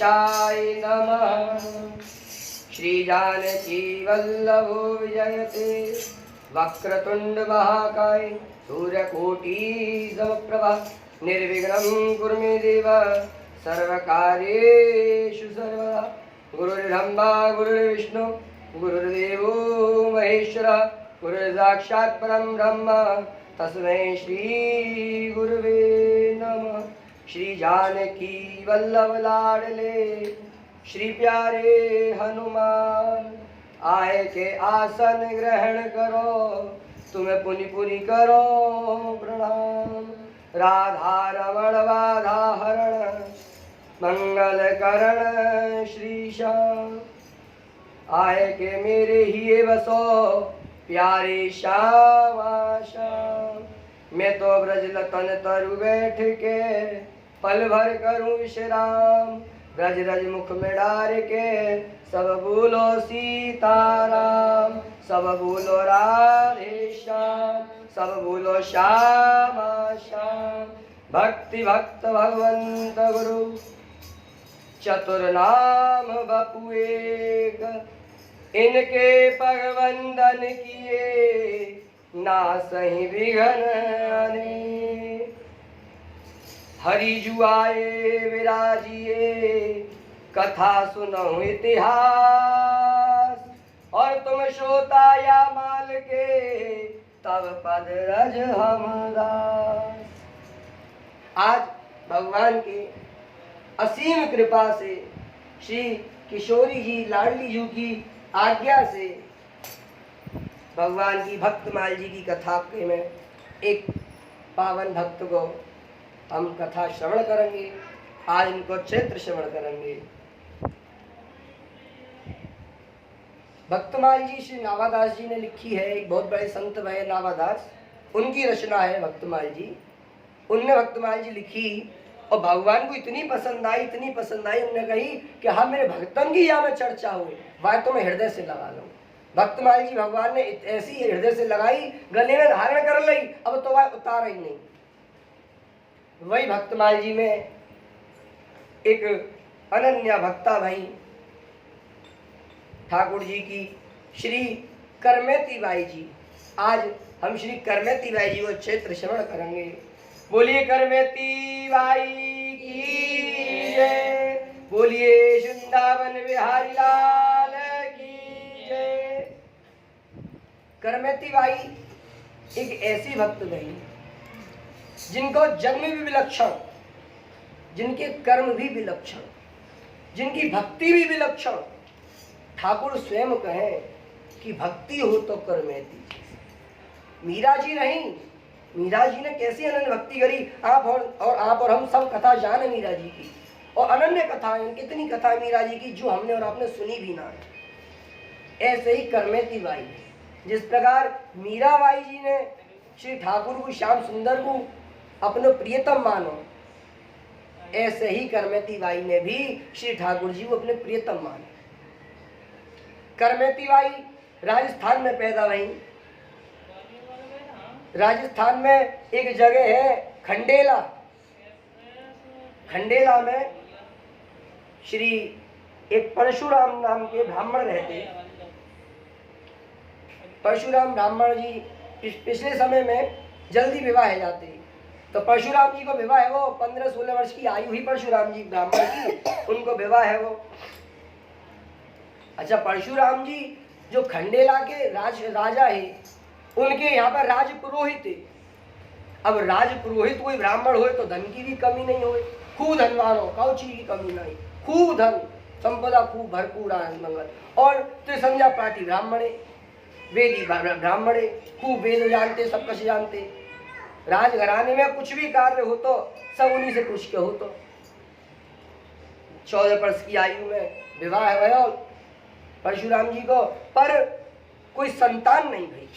गणेशाय नमः। श्री जानकी वल्लभो विजयते वक्रतुंड महाकाय सूर्यकोटि समप्रभा निर्विघ्नं कुरु मे देव सर्वकार्येषु सर्वदा। गुरुर्ब्रह्मा गुरुर्विष्णु गुरुर्देवो महेश्वरः गुरुर्साक्षात् परं ब्रह्म तस्मै श्री गुरुवे नमः। श्री जानकी वल्लभ लाडले श्री प्यारे हनुमान आए के आसन ग्रहण करो तुम्हें पुनि पुनि करो प्रणाम। राधा रमण बाधा हरण मंगल करण श्री श्याम आए के मेरे ही बसो प्यारे श्याम श्याम। मैं तो ब्रज लतन तरु बैठ के पल भर करूं विश्राम। ब्रज रज मुख में डार के सब बोलो सीताराम सब बोलो राधे श्याम सब बोलो श्याम श्याम। भक्ति भक्त भगवंत गुरु चतुर नाम बपु एक इनके पग वंदन किए नासहि विघ्न अनेक। हरि जुआए विराजिए कथा सुनो इतिहास और तुम श्रोता या माल के तब पद रज हमदास। आज भगवान की असीम कृपा से श्री किशोरी जी लाडली जी की आज्ञा से भगवान की भक्तमाल जी की कथा के में एक पावन भक्त को हम कथा श्रवण करेंगे। आज इनको चैत्र श्रवण करेंगे। भक्तमाल जी श्री नावादास जी ने लिखी है। एक बहुत बड़े संत भय नावादास उनकी रचना है भक्तमाल जी। उनने भक्तमाल जी लिखी और भगवान को इतनी पसंद आई उन्होंने कही कि हाँ मेरे भक्तन की यहाँ में चर्चा हुई वह तो मैं हृदय से लगा लूँ। भक्तमाल जी भगवान ने ऐसी हृदय से लगाई गले में धारण कर ली अब तो वह उतार ही नहीं। वही भक्तमाल जी में एक अनन्या भक्ता भाई ठाकुर जी की श्री करमेती बाई जी। आज हम श्री करमेती बाई जी को चैत्र श्रवण करेंगे। बोलिए करमेती बाई की जय बोलिए वृंदावन बिहारी लाल की जय। करमेती बाई एक ऐसी भक्त बहन जिनको जन्म भी विलक्षण जिनके कर्म भी विलक्षण जिनकी भक्ति भी विलक्षण। ठाकुर स्वयं कहें कि भक्ति हो तो करमेती। मीरा जी नहीं, मीरा जी ने कैसी अनन्य भक्ति करी। आप और हम सब कथा जाने मीरा जी की और अनन्य कथाएं कितनी कथा मीरा जी की जो हमने और आपने सुनी भी ना है। ऐसे ही करमेती बाई जिस प्रकार मीरा बाई जी ने श्री ठाकुर को श्याम सुंदर को अपने प्रियतम मानो ऐसे ही करमेती बाई ने भी श्री ठाकुर जी को अपने प्रियतम माने। करमेती बाई राजस्थान में पैदा हुई। राजस्थान में एक जगह है खंडेला। खंडेला में श्री एक परशुराम नाम के ब्राह्मण रहते। परशुराम ब्राह्मण जी पिछले समय में जल्दी विवाह हो जाते। तो परशुराम जी को विवाह है वो 15-16 वर्ष की आयु ही परशुराम जी ब्राह्मण की उनको विवाह है वो। अच्छा परशुराम जी जो खंडेला के राजा है उनके यहाँ पर राज पुरोहित है। अब राज पुरोहित कोई ब्राह्मण हो तो धन की भी कमी नहीं हो। खूब धनवान हो काउची की कमी नहीं। खूब धन संपदा खूब भरपूर आनंद मंगल और त्रिसंध्या पाठी ब्राह्मणे वेदी ब्राह्मणे खूब वेद जानते सब कुछ जानते। राजघराने में कुछ भी कार्य हो तो सब उन्हीं से पूछ के हो। तो 14 वर्ष की आयु में विवाह भयो परशुराम जी को पर कोई संतान नहीं भई।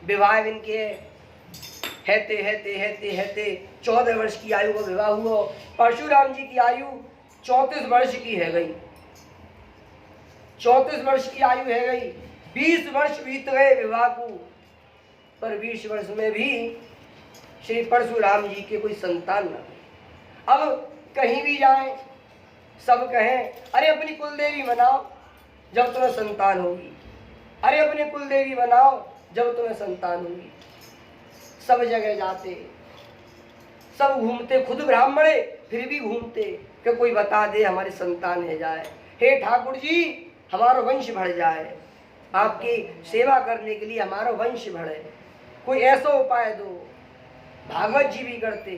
विवाह इनके हेते 14 वर्ष की आयु को विवाह हुआ। परशुराम जी की आयु 34 वर्ष की है गई। 34 वर्ष की आयु है गई। 20 वर्ष बीत गए विवाह को पर 20 वर्ष में भी श्री परशुराम जी के कोई संतान न। अब कहीं भी जाए सब कहें अरे अपनी कुल देवी बनाओ जब तुम्हें संतान होगी, अरे अपनी कुल देवी बनाओ जब तुम्हें संतान होगी। सब जगह जाते, सब घूमते, खुद ब्राह्मणे फिर भी घूमते कि कोई बता दे हमारी संतान है जाए, हे ठाकुर जी हमारा वंश बढ़ जाए, आपकी सेवा करने के लिए हमारा वंश बढ़े, कोई ऐसा उपाय दो। भागवत जी भी करते,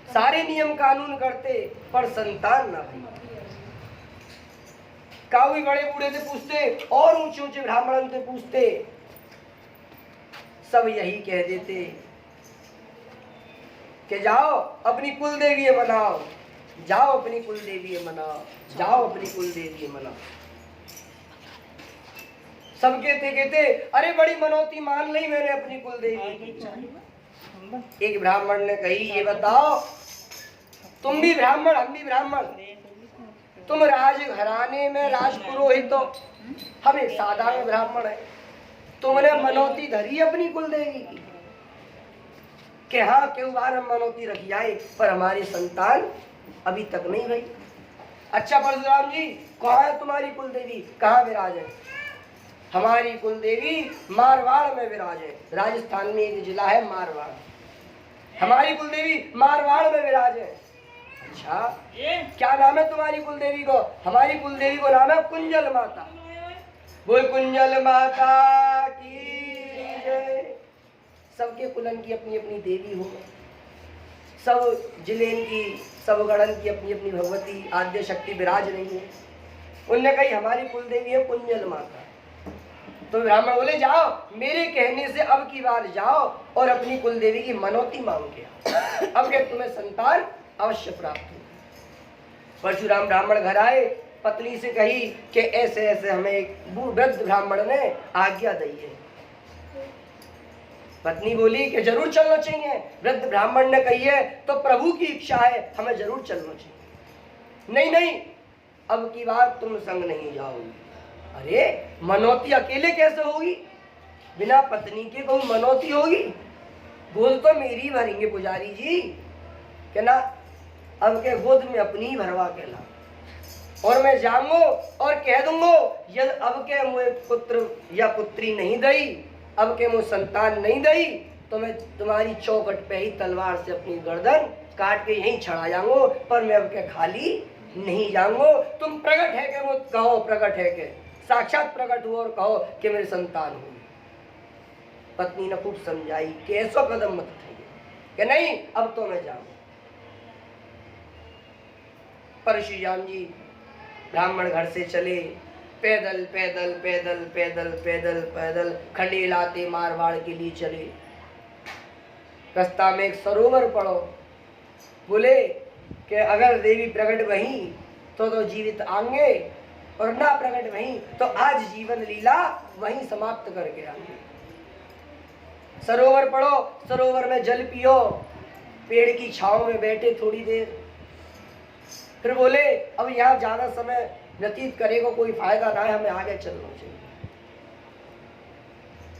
सारे नियम कानून करते, पर संतान ना भई। कावी बड़े बूढ़े से पूछते और ऊंचे ऊंचे ब्राह्मणों से पूछते, सब यही कह देते कि जाओ अपनी कुल देवी बनाओ, जाओ अपनी कुल देवी मनाओ, जाओ अपनी कुल देवी मनाओ। सब कहते अरे बड़ी मनौती मान ली मैंने अपनी कुल देवी। एक ब्राह्मण ने कही ये बताओ, तुम भी ब्राह्मण हम भी ब्राह्मण, तुम राज घराने में राजपुरोहित हो, हम एक साधारण ब्राह्मण है, तुमने मनौती धरी अपनी कुल देवी की कि हाँ क्यों बार हम मनौती रखी आए, पर हमारी संतान अभी तक नहीं भई। अच्छा परशुराम जी कहाँ है तुम्हारी कुल देवी, कहाँ विराज है? हमारी कुल देवी मारवाड़ में विराज है। राजस्थान में एक जिला है मारवाड़, हमारी कुल देवी मारवाड़ में विराज है। अच्छा क्या नाम है तुम्हारी कुल देवी को? हमारी कुल देवी को नाम है कुंजल माता। बोल कुंजल माता की जय। सबके कुलन की अपनी अपनी देवी हो, सब जिलेन की सब गणन की अपनी अपनी भगवती आद्य शक्ति विराज नहीं है। उनने कही हमारी कुल देवी है कुंजल माता। तो ब्राह्मण बोले जाओ मेरे कहने से अब की बार जाओ और अपनी कुल देवी की मनौती मांग के आओ, अब के तुम्हें संतान अवश्य प्राप्त हो। परशुराम ब्राह्मण घर आए, पत्नी से कही कि ऐसे ऐसे हमें एक वृद्ध ब्राह्मण ने आज्ञा दी है। पत्नी बोली कि जरूर चलना चाहिए। वृद्ध ब्राह्मण ने कही है तो प्रभु की इच्छा है, हमें जरूर चलना चाहिए। नहीं नहीं अब की बार तुम संग नहीं जाओगी। अरे मनौती अकेले कैसे होगी, बिना पत्नी के कोई मनौती होगी? गोद तो मेरी भरेंगे पुजारी जी के ना, अब के गोद में अपनी भरवा के ला, और मैं जाऊंगो और कह दूंगो यदि अब के मुझे पुत्र या पुत्री नहीं दई, अब के मुझे संतान नहीं दई, तो मैं तुम्हारी चौखट पे ही तलवार से अपनी गर्दन काट के यहीं छड़ा जाऊंगो, पर मैं अब के खाली नहीं जाऊंगो। तुम प्रकट है के मुझ कहो, प्रकट है के साक्षात प्रकट हो और कहो कि मेरी संतान हो। पत्नी ने खूब समझाई कि ऐसा कदम मत उठाइए, कि नहीं अब तो मैं जाऊं। परशुराम जी ब्राह्मण घर से चले, पैदल पैदल पैदल पैदल पैदल पैदल खंडेलाते मारवाड़ के लिए चले। रास्ता में एक सरोवर पड़ो, बोले कि अगर देवी प्रकट वहीं तो जीवित आएंगे, और ना प्रकट वहीं तो आज जीवन लीला वहीं समाप्त करके आएंगे। सरोवर पड़ो, सरोवर में जल पियो, पेड़ की छांव में बैठे थोड़ी देर, फिर बोले अब यहाँ ज्यादा समय व्यतीत करेगा कोई फायदा ना है, हमें आगे चलना चाहिए।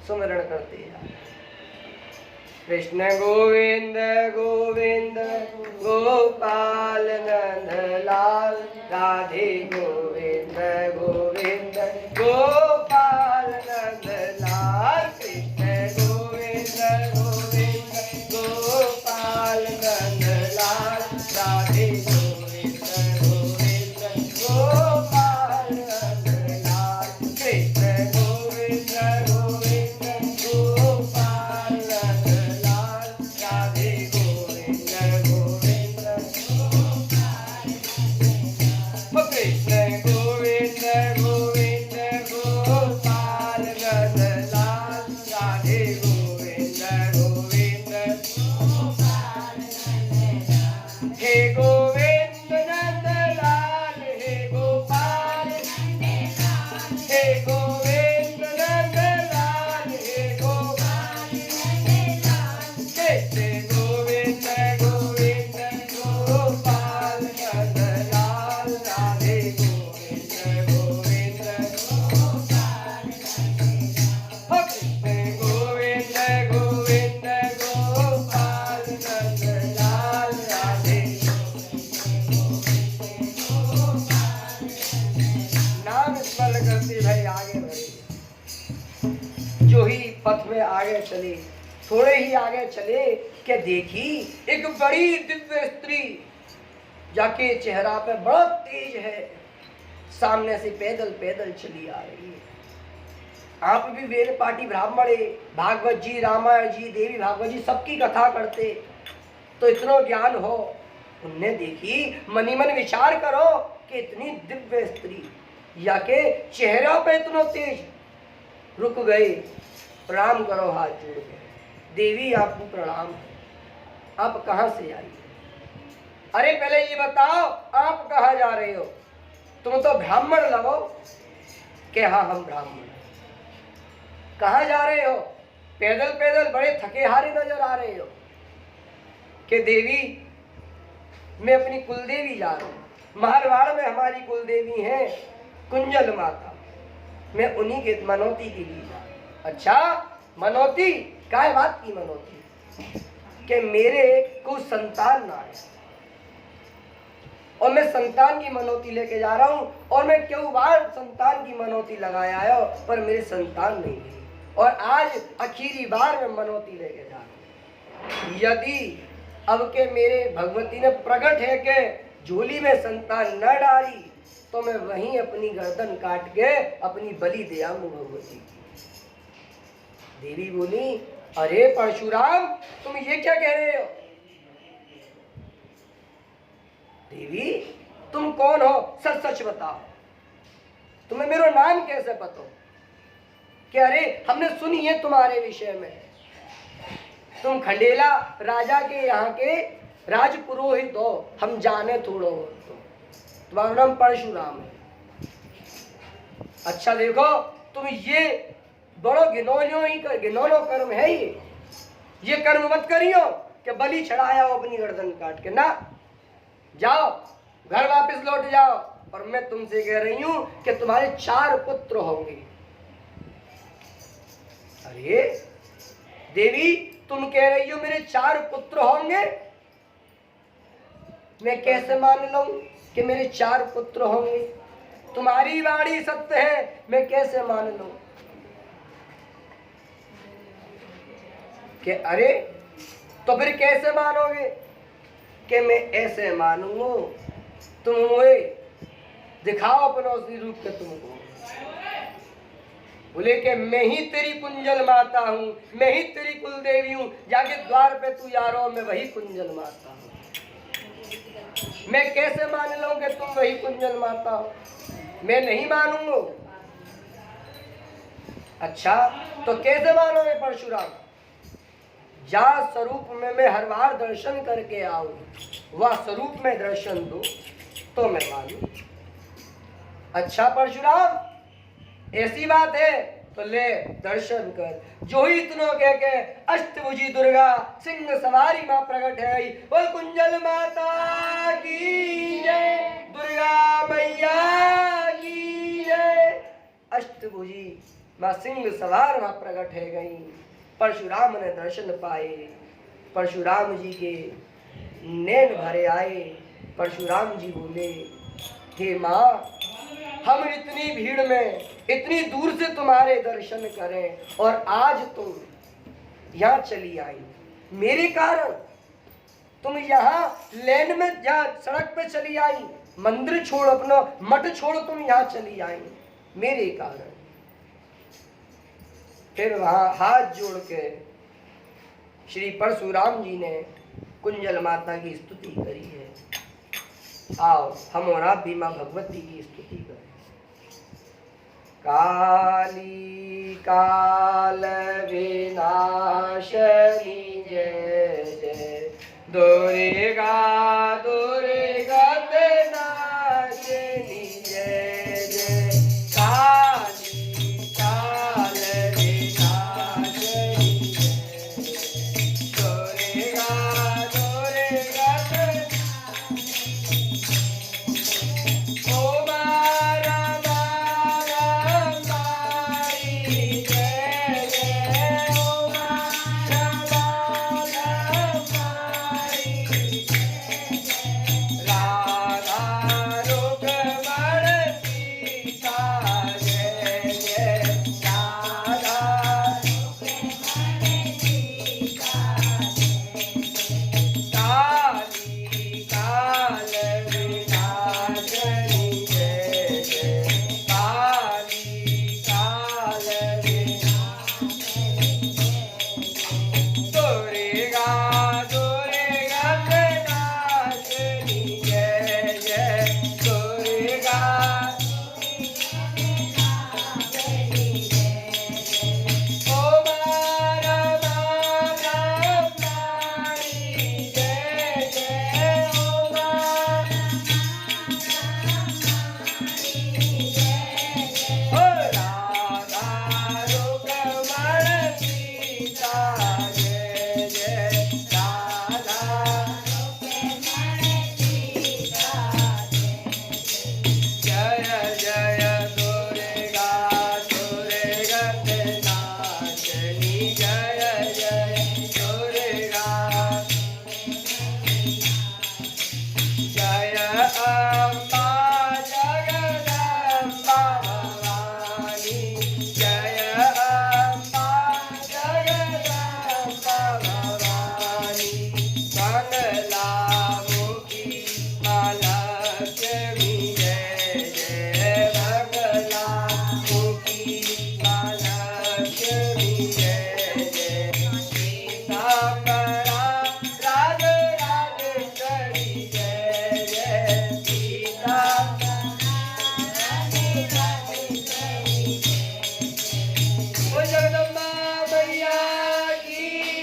सुमिरण करते हैं कृष्ण गोविंद गोविंद गोपाल नंदलाल, राधे गोविंद गोविंद गोपाल नंदलाल, कृष्ण गोविंद गोविंद गोपाल नंदलाल, राधे गोविंद गोविंद गोपाल नंदलाल, कृष्ण गोविंद गोविंद गोपाल नंदलाल, राधे गोविंद गोविंद कृष्ण गोविंद गोविंद गोपाल नंदलाल, राधे गोविंद गोविंद हे गोविंद नंदलाल, हे गोपाल, हे गोविंद नंदलाल, हे गोपाल, कृष्ण गोविंद गोविंद गोपाल नंदलाल, राधे गोविंद गोविंद कृष्ण गोविंद उसमें आगे चले, थोड़े ही आगे चले कि देखी एक बड़ी दिव्य स्त्री जाके चेहरा पे बड़ा तेज है, सामने से पैदल पैदल चली आ रही है। आप भी वेद पाठी ब्राह्मण भागवत जी, रामायण जी, देवी भागवत जी सबकी कथा करते तो इतना ज्ञान हो। उनने देखी, मनी मन विचार करो कि इतनी दिव्य स्त्री या के चेहरा पे इतना तेज, रुक गए, प्रणाम करो हाथ जोड़ के, देवी आपको प्रणाम, आप कहाँ से आई? अरे पहले ये बताओ आप कहाँ जा रहे हो? तुम तो ब्राह्मण लगो। कि हाँ हम ब्राह्मण। कहाँ जा रहे हो? पैदल पैदल बड़े थके हारे नजर आ रहे हो। कि देवी मैं अपनी कुलदेवी जा रहा हूँ, मारवाड़ में हमारी कुलदेवी है कुंजल माता, मैं उन्हीं के मनौती के लिए जा रहा हूँ। अच्छा मनौती, क्या बात की मनौती? कि मेरे को संतान ना आए और मैं संतान की मनौती लेके जा रहा हूँ, और मैं क्यों बार संतान की मनौती लगाया आया पर मेरे संतान नहीं है, और आज आखिरी बार मैं मनौती लेके जा रहा हूँ। यदि अब के मेरे भगवती ने प्रकट है कि झोली में संतान न डाली तो मैं वहीं अपनी गर्दन काट के अपनी बलि दे आऊं भगवती की। देवी बोली अरे परशुराम तुम ये क्या कह रहे हो? देवी तुम कौन हो? सच सच बताओ, तुम्हें मेरा नाम कैसे पता? कि अरे हमने सुनी है तुम्हारे विषय में, तुम खंडेला राजा के यहाँ के राजपुरोहित हो, हम जाने थोड़ो हो, तुम्हारा नाम परशुराम है। अच्छा देखो तुम ये बड़ो घिनौनो कर्म है, ये कर्म मत करियो कि बलि चढ़ाया हो अपनी गर्दन काट के, ना, जाओ घर वापस लौट जाओ। और मैं तुमसे कह रही हूं कि तुम्हारे 4 पुत्र होंगे। अरे देवी तुम कह रही हो मेरे 4 पुत्र होंगे, मैं कैसे मान लूं कि मेरे 4 पुत्र होंगे? तुम्हारी वाणी सत्य है, मैं कैसे मान लूं? कि अरे तो फिर कैसे मानोगे? कि मैं ऐसे मानूंगा, तुम मुझे दिखाओ अपना उसी रूप के तुमको। बोले कि मैं ही तेरी कुंजल माता हूँ, मैं ही तेरी कुलदेवी हूँ, जाके द्वार पे तू यारो मैं वही कुंजल माता हूँ। मैं कैसे मान लूं कि तुम वही कुंजल माता हो? मैं नहीं मानूंगा। अच्छा तो कैसे मानोगे परशुराम? जा स्वरूप में मैं हर बार दर्शन करके आऊं, वह स्वरूप में दर्शन दो तो मैं मानूं। अच्छा परशुराम ऐसी बात है तो ले दर्शन कर। जो ही इतनो कह के अष्टभुजी दुर्गा सिंह सवारी मां प्रकट है, बोल कुंजल माता की जय, दुर्गा मैया की जय। अष्टभुजी मां सिंह सवार मां प्रकट है गई। परशुराम ने दर्शन पाए, परशुराम जी के नैन भरे आए। परशुराम जी बोले हे माँ, हम इतनी भीड़ में इतनी दूर से तुम्हारे दर्शन करें और आज तुम यहाँ चली आई, मेरे कारण तुम यहाँ लेन में जहाँ सड़क पे चली आई, मंदिर छोड़ अपना मठ छोड़ तुम यहाँ चली आई मेरे कारण। फिर वहाँ हाथ जोड़ के श्री परशुराम जी ने कुंजल माता की स्तुति करी है। आओ हम और आप भी माँ भगवती की स्तुति करें। काली काल विनाशनी जय जय, दुर्गा दुर्गा नाशिनी जय जय, काली काल विनाशनी जय, दुर्गा दुर्गा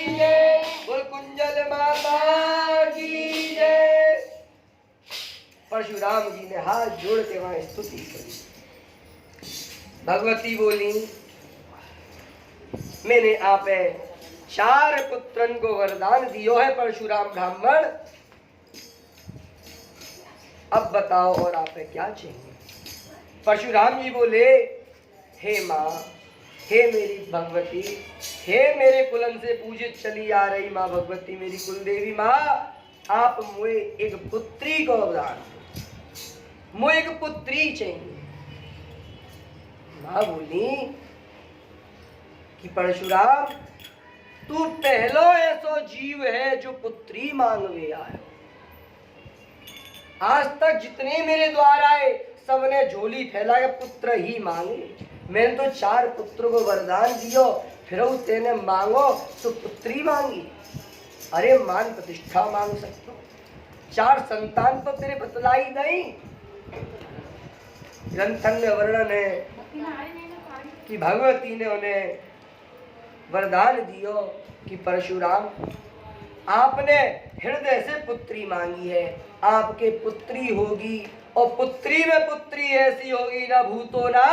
जय, बोल कुंजल माता की जय। परशुराम जी ने हाथ जोड़ के वहां स्तुति करी। भगवती बोली, मैंने आप 4 पुत्रन को वरदान दियो है परशुराम ब्राह्मण, अब बताओ और आप क्या चाहिए। परशुराम जी बोले, हे माँ, हे मेरी भगवती, हे मेरे कुलन से पूजित चली आ रही माँ भगवती, मेरी कुलदेवी माँ, आप मुझे एक पुत्री को वरदान दो, मुझे एक पुत्री चाहिए। माँ बोली कि परशुराम, तू पहलो ऐसो जीव है जो पुत्री मांगवे आयो। आज तक जितने मेरे द्वारा आए सबने झोली फैला के पुत्र ही मांगे। मैंने तो 4 पुत्र को वरदान दियो, फिर तेने मांगो तो पुत्री मांगी। अरे मान प्रतिष्ठा मांग सकते हो, 4 संतान तो तेरे बतलाई नहीं। ग्रंथन में वर्णन है कि भगवती ने उन्हें वरदान दियो कि परशुराम, आपने हृदय से पुत्री मांगी है, आपके पुत्री होगी, और पुत्री में पुत्री ऐसी होगी ना भूतो ना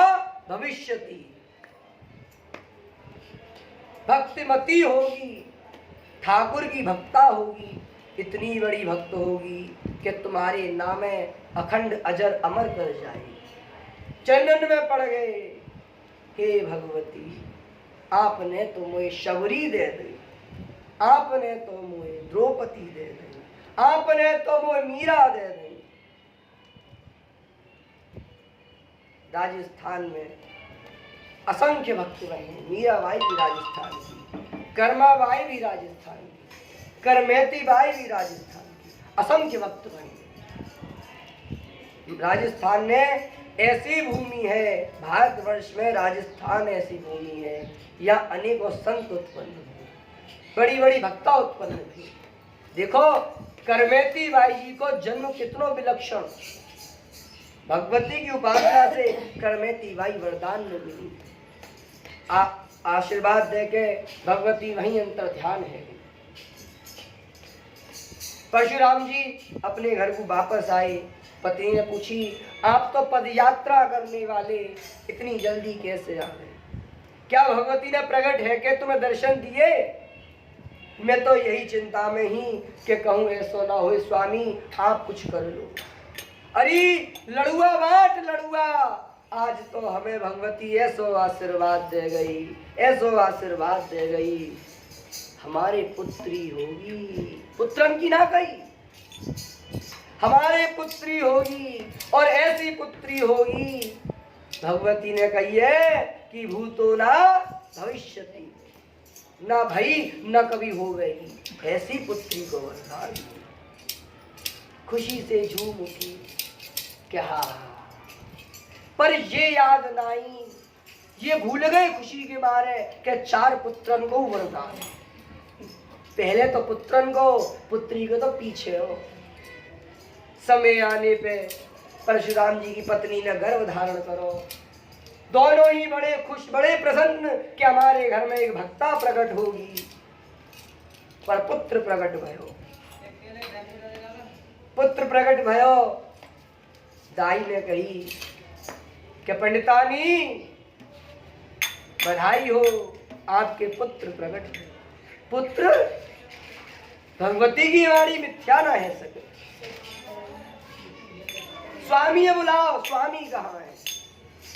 भविष्यति, भक्तिमती होगी, ठाकुर की भक्ता होगी, इतनी बड़ी भक्त होगी कि तुम्हारे नामे अखंड अजर अमर कर जाएगी। चरणन में पड़ गए, हे भगवती, आपने तो मुझे शबरी दे दी, आपने तो मुझे द्रौपदी दे दी, आपने तो मुझे मीरा दे दी। राजस्थान में असंख्य भक्त रहे, मीराबाई भी राजस्थान की, कर्माबाई भी राजस्थान की, करमेती बाई भी राजस्थान की, असंख्य भक्त रहे। राजस्थान में ऐसी भूमि है, भारतवर्ष में राजस्थान ऐसी भूमि है, या अनेकों संत उत्पन्न हुए, बड़ी बड़ी भक्ता उत्पन्न थी। देखो करमेती बाई जी को जन्म कितनो विलक्षण, भगवती की उपासना से करमेती बाई वरदान में मिली। आशीर्वाद देके भगवती वहीं अंतर ध्यान है। परशुराम जी अपने घर को वापस आए, पत्नी ने पूछी, आप तो पद यात्रा करने वाले इतनी जल्दी कैसे आ गए? क्या भगवती ने प्रकट है कि तुम्हें दर्शन दिए? मैं तो यही चिंता में ही कि कहूँ ऐसा ना हो स्वामी, आप कुछ कर लो। अरे लड़ुआ बाट लड़ुआ, आज तो हमें भगवती ऐसो आशीर्वाद दे गई, ऐसो आशीर्वाद दे गई, हमारे पुत्री होगी, पुत्रन की ना कही, हमारे पुत्री होगी, और ऐसी पुत्री होगी भगवती ने कही है कि भूतो ना भविष्यति, ना भई न कभी हो गई, ऐसी पुत्री को वरदान। खुशी से झूम उठी, क्या पर ये याद नहीं, ये भूल गए खुशी के मारे कि 4 पुत्रन को वरदान। पहले तो पुत्रन को, पुत्री को तो पीछे हो। समय आने पे परशुराम जी की पत्नी ने गर्भ धारण करो, दोनों ही बड़े खुश, बड़े प्रसन्न कि हमारे घर में एक भक्ता प्रकट होगी। पर पुत्र प्रकट भयो, पुत्र प्रकट भयो। दाई ने कही कि पंडितानी बधाई हो, आपके पुत्र प्रकट हुए। पुत्र, भगवती की वाणी मिथ्या ना है सके। स्वामी बुलाओ, स्वामी कहाँ है?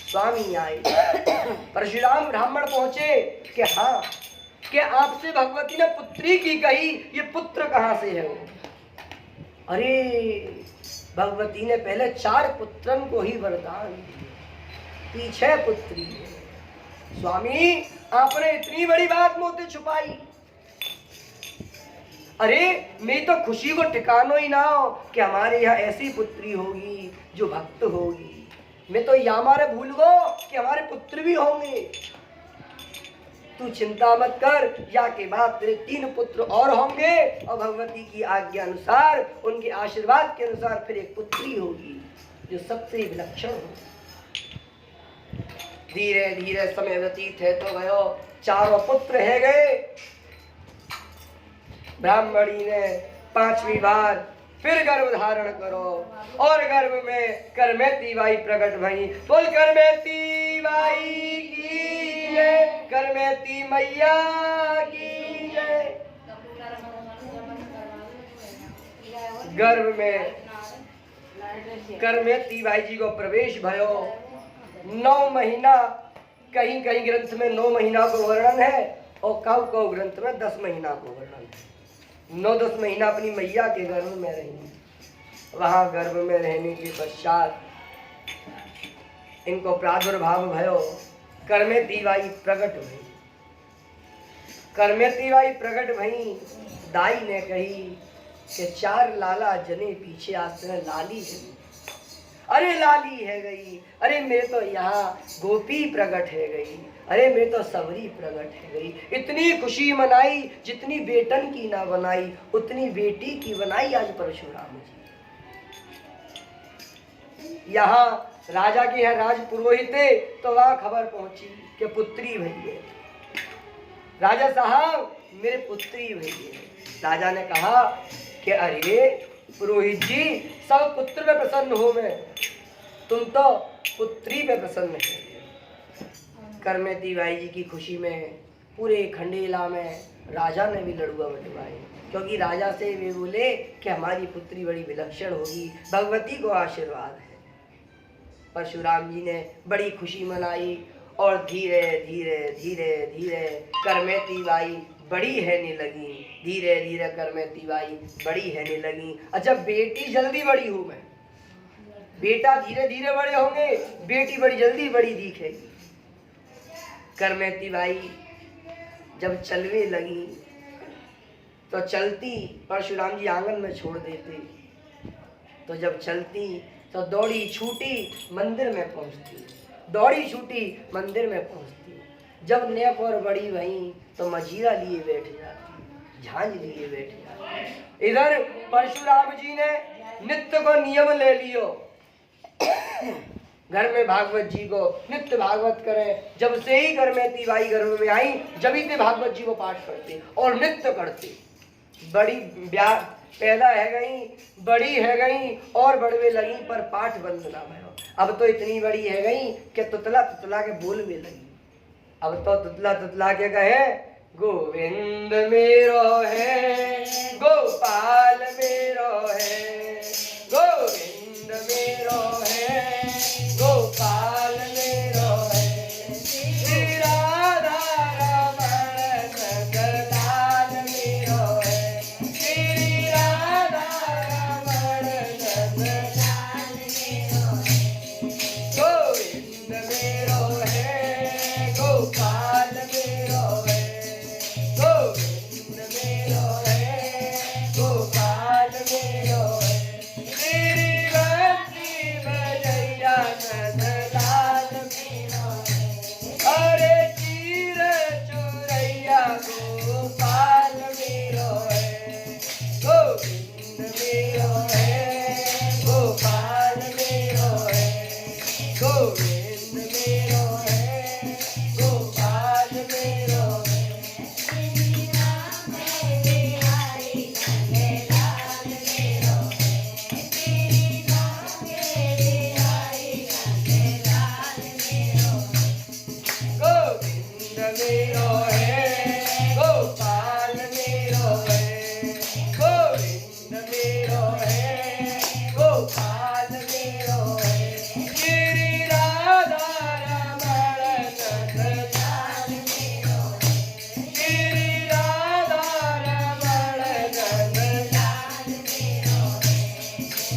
स्वामी आए। परशुराम ब्राह्मण पहुंचे कि हाँ, कि आपसे भगवती ने पुत्री की कही, ये पुत्र कहाँ से है? वो अरे भगवती ने पहले 4 पुत्रन को ही वरदान, पीछे पुत्री है। स्वामी, आपने इतनी बड़ी बात मोते छुपाई। अरे मैं तो खुशी को ठिकानो ही ना हो कि हमारे यहाँ ऐसी पुत्री होगी जो भक्त होगी। मैं तो यहाँ हमारे भूल गो कि हमारे पुत्र भी होंगे। तू चिंता मत कर, या के बाद तेरे 3 पुत्र और होंगे, और भगवती की आज्ञा अनुसार, उनके आशीर्वाद के अनुसार फिर एक पुत्री होगी जो सबसे विलक्षण हो। धीरे धीरे समय व्यतीत है तो भयो, 4 पुत्र है गए। ब्राह्मणी ने 5वीं बार फिर गर्भ धारण करो और गर्भ में करमेती बाई प्रकट भई। बोल करमेती बाई की जय, करमेती मैया की जय। गर्भ में करमेती बाई जी को प्रवेश भयो। 9 महीना, कहीं कहीं ग्रंथ में 9 महीना को वर्णन है और कौ ग्रंथ में 10 महीना को वर्णन है। 9-10 महीना अपनी मैया के गर्भ में रही। वहां गर्भ में रहने के पश्चात इनको प्रादुर्भाव भयो। करमेती बाई प्रकट भई। करमेती बाई प्रकट भई। दाई ने कही कि 4 लाला जने पीछे आश्रय लाली है। अरे लाली है गई, अरे मेरे तो यहाँ गोपी प्रकट है गई, अरे मेरे तो सबरी प्रकट है गई। इतनी खुशी मनाई जितनी बेटन की ना बनाई उतनी बेटी की बनाई आज परशुराम जी। यहाँ राजा की है राज पुरोहित तो वहां खबर पहुंची कि पुत्री भई है। राजा साहब मेरे पुत्री भई है। राजा ने कहा कि अरे पुरोहित जी सब पुत्र में प्रसन्न हो, मैं तुम तो पुत्री पे प्रसन्न है। करमेती बाई जी की खुशी में पूरे खंडेला में राजा ने भी लड़ुआ बटवाए, क्योंकि राजा से वे बोले कि हमारी पुत्री बड़ी विलक्षण होगी, भगवती को आशीर्वाद है। परशुराम जी ने बड़ी खुशी मनाई और धीरे धीरे धीरे धीरे करमेती बाई बड़ी रहने लगी। धीरे धीरे करमेती बाई बड़ी रहने लगी। अच्छा, बेटी जल्दी बड़ी हो, मैं बेटा धीरे धीरे बड़े होंगे, बेटी बड़ी जल्दी बड़ी दिखेगी। करमेती बाई जब चलने लगी तो चलती परशुराम जी आंगन में छोड़ देते, तो जब चलती तो दौड़ी छूटी मंदिर में पहुंचती, दौड़ी छूटी मंदिर में पहुंचती। जब नेक और बड़ी भई तो मजीरा लिए बैठ जाती, झांझ लिए बैठ जाती। इधर परशुराम जी ने नित्य को नियम ले लियो, घर में भागवत जी को नित्य भागवत करें। जब से ही करमेती बाई गर्भ में आई जब से भागवत जी को पाठ करते और नित्य करते। बड़ी पैदा है गई, बड़ी है गई और बढ़वे लगी, पर पाठ बंद ना भयो। अब तो इतनी बड़ी है गई कि तुतला तुतला के बोलवे लगी। अब तो तुतला तुतला के कहे गोविंद मेरो है, गोपाल मेरो है, गोविंद मेरो है, गोपाल मेरो है, श्री राधा रमण नंदलाल मेरो है, श्री राधा रमण नंदलाल मेरो है, गोविंद मेरो है, गोपाल मेरो है, गोविंद मेरो है, गोपाल मेरो है, श्री भक्ति बजैया नंदलाल मेरो है, अरे चीर चुरैया गोपाल मेरो है, गोविंद मेरो है, गोपाल मेरो है, गोविंद मेरो है, गोपाल मेरो है, श्री राम बिहारी नंदलाल मेरो है, श्री राम बिहारी नंदलाल मेरो है, गोविंद मेरो है, गोपाल मेरो है, गोविंद मेरो है, गोपाल मेरो है, श्री राधा रमण नंदलाल मेरो है, श्री राधा रमण नंदलाल मेरो है,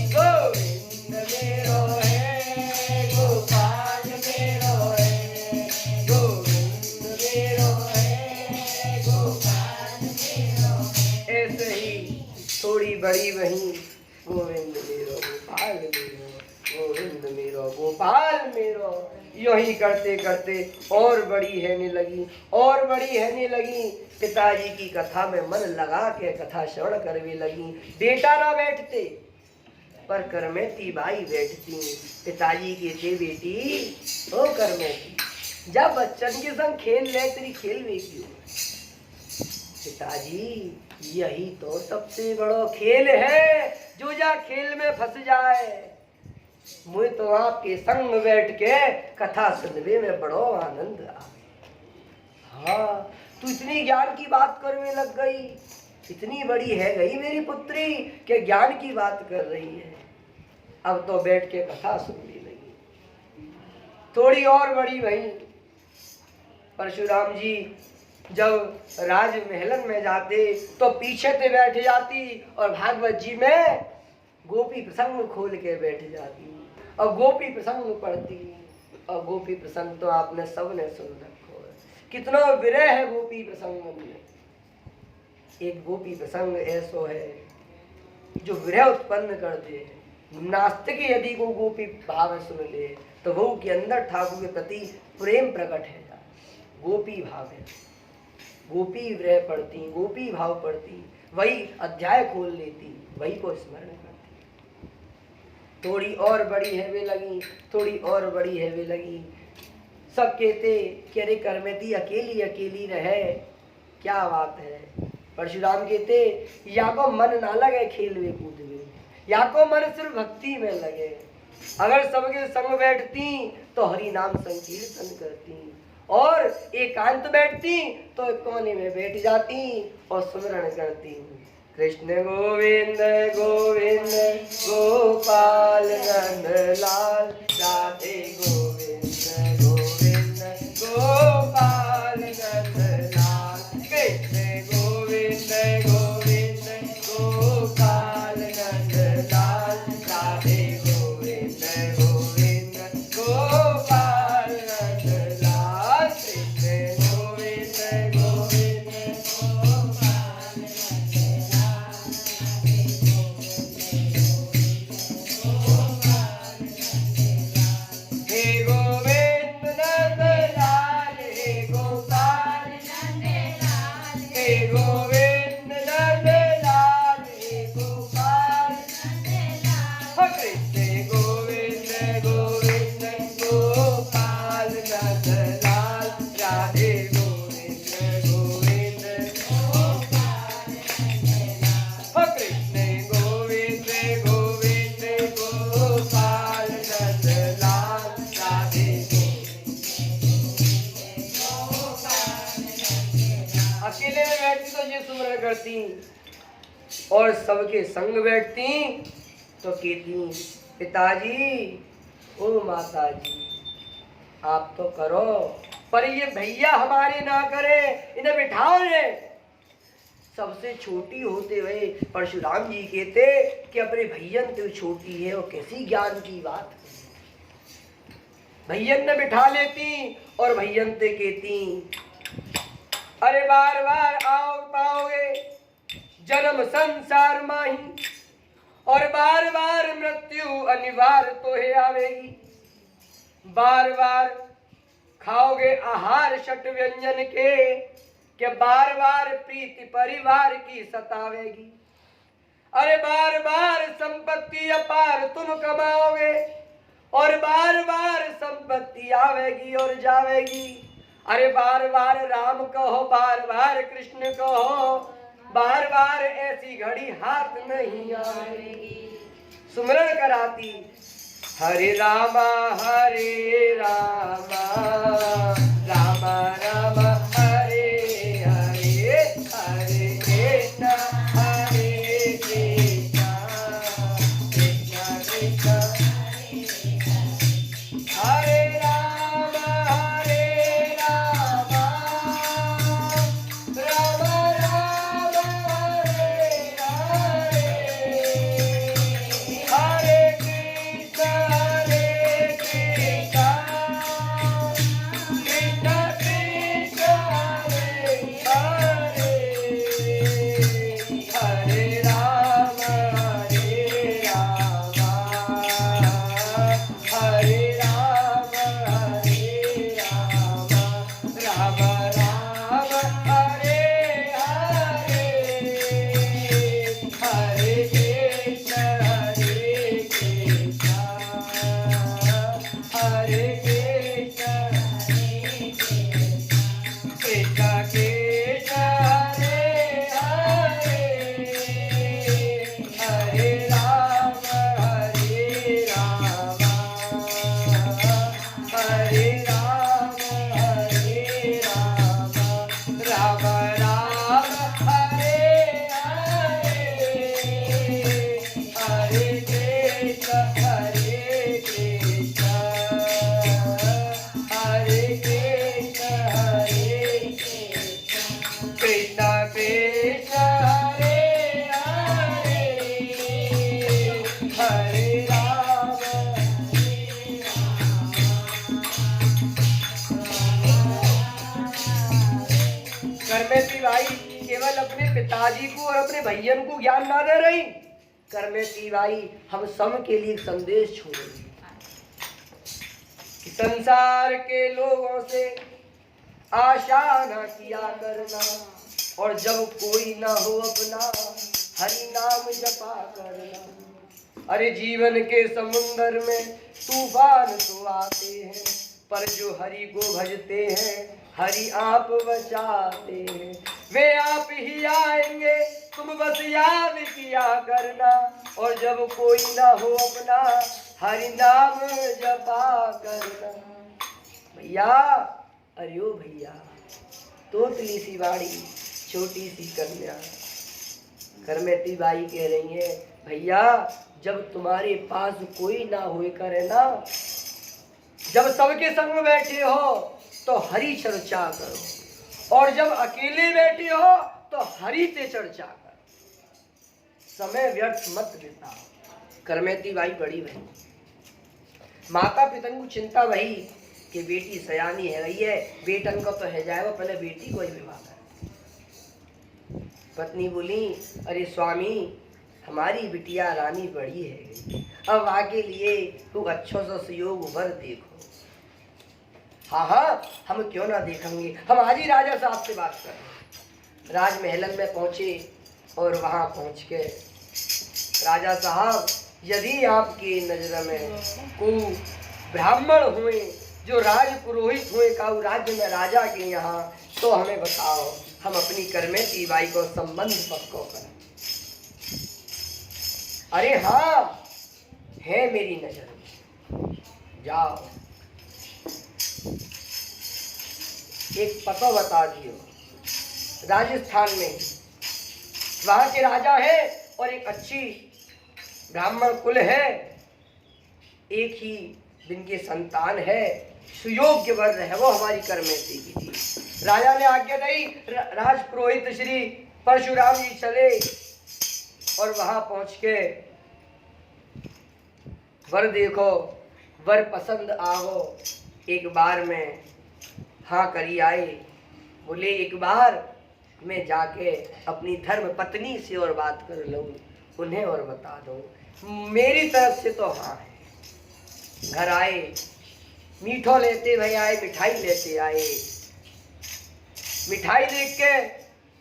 गोविंद मेरो है, गोपाल मेरो है, गोविंद मेरो है, गोपाल मेरो है। ऐसे ही थोड़ी बड़ी वही गोविंद मेरो, गोपाल मेरो, गोविंद मेरो, गोपाल मेरो, यूं ही करते करते और बड़ी रहने लगी और बड़ी रहने लगी। पिताजी की कथा में मन लगा के कथा श्रवण करने लगी। बेटा ना बैठते पर करमेती बाई बैठती। पिताजी के थे बेटी ओ करमेती, जब बच्चन के संग खेल ले तेरी खेल में क्यों। पिताजी यही तो सबसे बड़ो खेल है, जो जा खेल में फंस जाए। मुझे तो आपके संग बैठ के कथा सुनने में बड़ो आनंद आ। हाँ, तू इतनी ज्ञान की बात करने लग गई, इतनी बड़ी है गई मेरी पुत्री के ज्ञान की बात कर रही है। अब तो बैठ के कथा सुनने लगी। थोड़ी और बड़ी भई, परशुराम जी जब राजमहलन में जाते तो पीछे से बैठ जाती और भागवत जी में गोपी प्रसंग खोल के बैठ जाती और गोपी प्रसंग पढ़ती। और गोपी प्रसंग तो आपने सबने सुन रखो है, कितना विरह है गोपी प्रसंग में। एक गोपी प्रसंग ऐसो है जो विरह उत्पन्न कर दे। नास्तिक यदि को गोपी भाव सुन ले तो वो के अंदर ठाकुर के प्रति प्रेम प्रकट है। गोपी भाव है, गोपी विरह पढ़ती, गोपी भाव पढ़ती, वही अध्याय खोल लेती, वही को स्मरण करती। थोड़ी और बड़ी है वे लगी, थोड़ी और बड़ी है वे लगी। सब कहते कि अरे करमेती अकेली अकेली रहे, क्या बात है। परशुराम कहते या को मन ना लगे खेल में कूद में, या को मन सिर्फ भक्ति में लगे। अगर सबके संग बैठती तो हरि नाम संकीर्तन करती और एकांत बैठती तो कोने में बैठ जाती और सुमरण करती। कृष्ण गोविंद गोविंद गोपाल नंदलाल, राधे गोविंद गोविंद गोपाल नंदलाल, कृष्ण गोविंद गोविंद गोपाल नंदलाल, राधे गोविंद गोविंद गोपाल नंदलाल, कृष्ण गोविंद गोविंद गोपाल अकेले में बैठती तो ये सुमरण करती और सबके संग बैठती तो कहती पिताजी ओ माता जी आप तो करो, पर ये भैया हमारे ना करे, इन्हें बिठाओ रे। सबसे छोटी होते हुए परशुराम जी कहते कि अपने भैयन तो छोटी है और कैसी ज्ञान की बात। भैयन ने बिठा लेती और भैयन से कहती अरे बार बार आओ पाओगे जन्म संसार माही, और बार बार मृत्यु अनिवार्य तो है आवेगी। बार बार खाओगे आहार षट व्यंजन के बार बार प्रीति परिवार की सतावेगी। अरे बार बार संपत्ति अपार तुम कमाओगे और बार बार संपत्ति आवेगी और जावेगी। अरे बार बार राम कहो, बार बार कृष्ण कहो, बार बार ऐसी घड़ी हाथ नहीं आएगी। सुमरण कराती हरे रामा रामा रामा हरे हरे, हरे कृष्णा हरे कृष्णा, कृष्णा कृष्णा हरे रामा राम राम हरे हरे, हरे कृष्णा कृष्णा कृष्णा बाई केवल अपने पिताजी को और अपने भैयन को ज्ञान ना दे रही, करमेती बाई हम सब के लिए संदेश छोड़ रही कि संसार के लोगों से आशा न किया करना, और जब कोई ना हो अपना हरि नाम जपा करना। अरे जीवन के समुंदर में तूफान तो आते हैं, पर जो हरि को भजते हैं हरि आप बचाते हैं। वे आप ही आएंगे तुम बस याद किया करना, और जब कोई ना हो अपना हरि नाम जपा करना। भैया, अरे ओ भैया, तोतली सी बाड़ी छोटी सी कन्या, करमेती बाई कह रही है भैया जब तुम्हारे पास कोई ना होए करे ना, जब सबके संग बैठे हो तो हरि चर्चा करो, और जब अकेले बैठे हो तो हरि से चर्चा करो, समय व्यर्थ मत बिताओ। करमेती बाई बड़ी भाई, माता पिता को चिंता वही कि बेटी सयानी है गई है, बेटन को तो है जाएगा, पहले बेटी को ही विवाह कर। पत्नी बोली अरे स्वामी हमारी बिटिया रानी बड़ी है, अब आगे लिए तू अच्छो सा सुयोग उभर देखो। हाँ हाँ हम क्यों ना देखेंगे, हम आज ही राजा साहब से बात कर। राजमहलन में पहुंचे और वहां पहुंच के राजा साहब यदि आपकी नजर में को ब्राह्मण हुए जो राज पुरोहित हुए काऊ राज्य में राजा के यहाँ, तो हमें बताओ हम अपनी करमेती बाई को संबंध पक्को करें। अरे हाँ है मेरी नजर में, जाओ एक पता बता दियो, राजस्थान में वहां के राजा है और एक अच्छी ब्राह्मण कुल है, एक ही दिन के संतान है, सुयोग्य वर है वो हमारी करमेती की थी। राजा ने आज्ञा दी, राज पुरोहित श्री परशुराम जी चले और वहां पहुंच के वर देखो, वर पसंद आओ, एक बार में हाँ करी आए। बोले एक बार मैं जाके अपनी धर्म पत्नी से और बात कर लूं, उन्हें और बता दो, मेरी तरफ से तो हाँ है। घर आए, मीठो लेते भाई आए, मिठाई लेते आए। मिठाई देख के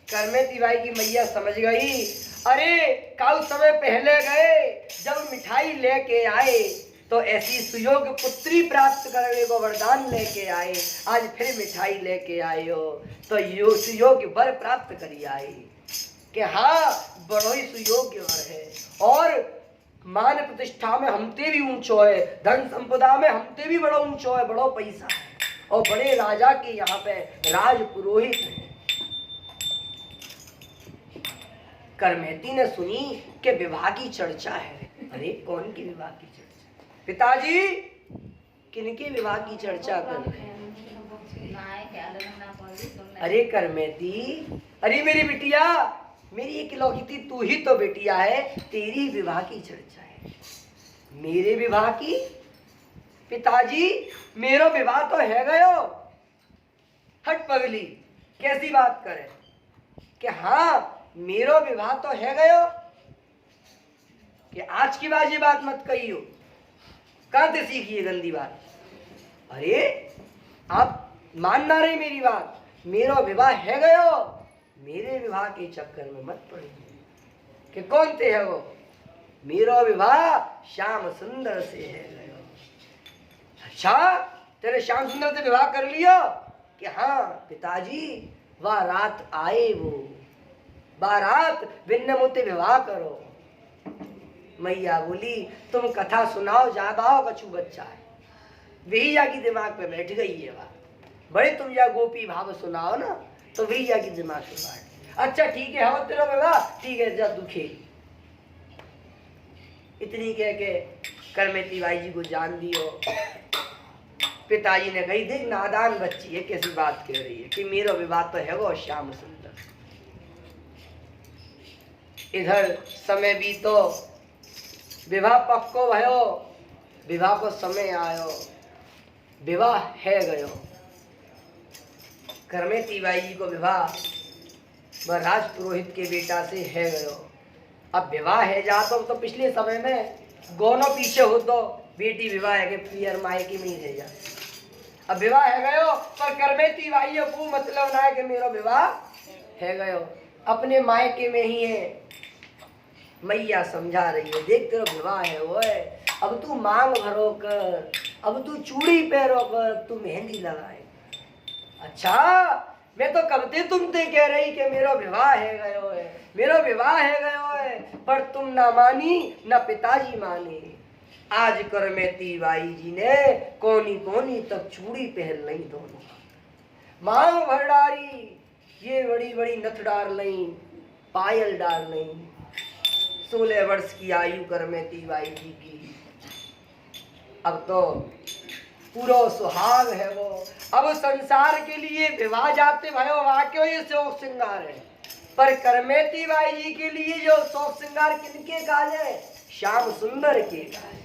करमेती बाई की मैया समझ गई, अरे काउ समय पहले गए जब मिठाई लेके आए तो ऐसी सुयोग पुत्री प्राप्त करने को वरदान लेके आए, आज फिर मिठाई लेके आए हो तो यो सुयोग वर प्राप्त करी आए कि हाँ बड़ो ही सुयोग्य वर है, और मान प्रतिष्ठा में हमते भी ऊंचो है, धन संपदा में हमते भी बड़ो ऊंचो है, बड़ो पैसा है, और बड़े राजा के यहाँ पे राज पुरोहित है। करमेती ने सुनी कि विवाह की चर्चा है। अरे कौन की विवाह की चर्चा? पिताजी किनके विवाह की चर्चा कर रहे हैं? अरे करमेती, अरे मेरी बिटिया, मेरी इकलौती तू ही तो बेटिया है, तेरी विवाह की चर्चा है। मेरे विवाह की? पिताजी मेरा विवाह तो है गयो। हट पगली, कैसी बात करे कि हाँ मेरा विवाह तो है गयो, कि आज की बाजी बात मत कही हो, कहां से सीखी है गंदी बात? अरे आप मान ना रही मेरी बात, मेरा विवाह है गयो, मेरे विवाह के चक्कर में मत पड़िए। कि कौन थे है वो? मेरा विवाह श्याम सुंदर से है गयो। अच्छा तेरे श्याम सुंदर से विवाह कर लिया? कि हाँ पिताजी वह रात आए, वो बारात भिन्न मुते विवाह करो। मैया बोली तुम कथा सुनाओ, जागाओ, कछु बच्चा है। भैया की दिमाग पे बैठ गई ये बात, बड़े तुम या गोपी भाव सुनाओ ना, तो भैया की दिमाग पे बैठ। अच्छा ठीक है, हम तेरा विवाह ठीक है, जा दुखे। इतनी कह के करमेती बाई जी को जान दियो। पिताजी ने कही देख नादान बच्ची है, कैसी बात कह रही है कि मेरा विवाह तो है वो श्याम सुंदर। इधर समय भी तो विवाह पक्को भयो, विवाह को समय आयो, विवाह है गयो। करमेती बाई जी को विवाह वह राज पुरोहित के बेटा से है गयो। अब विवाह है जातो तो पिछले समय में गोनो पीछे हो तो बेटी विवाह है के पियर मायके में ही रह जा। अब विवाह है गयो पर करमेती भाई वो मतलब ना है कि मेरा विवाह है गयो, अपने मायके में ही है। मैया समझा रही है, देख तेरा विवाह है वो है, अब तू मांग भरो कर, अब तू चूड़ी पहरो कर, तू मेहंदी लगाए। अच्छा मैं तो कब से तुमसे कह रही कि मेरा विवाह है गयो है, मेरा विवाह है गयो है, पर तुम ना मानी ना पिताजी माने। आज करमेती बाई जी ने कोनी कोनी तब चूड़ी पहन ली दोनों, मांग भर डारी, ये बड़ी बड़ी नथ डाल ली, पायल डाल ली। 16 वर्ष की आयु करमेती बाई जी की। अब तो पूरा सुहाग है वो, अब संसार के लिए विवाह जाते भयो वाक्य ये शौक श्रृंगार है, पर करमेती बाई जी के लिए जो शौक श्रृंगार किनके काज है? श्याम सुंदर के काज।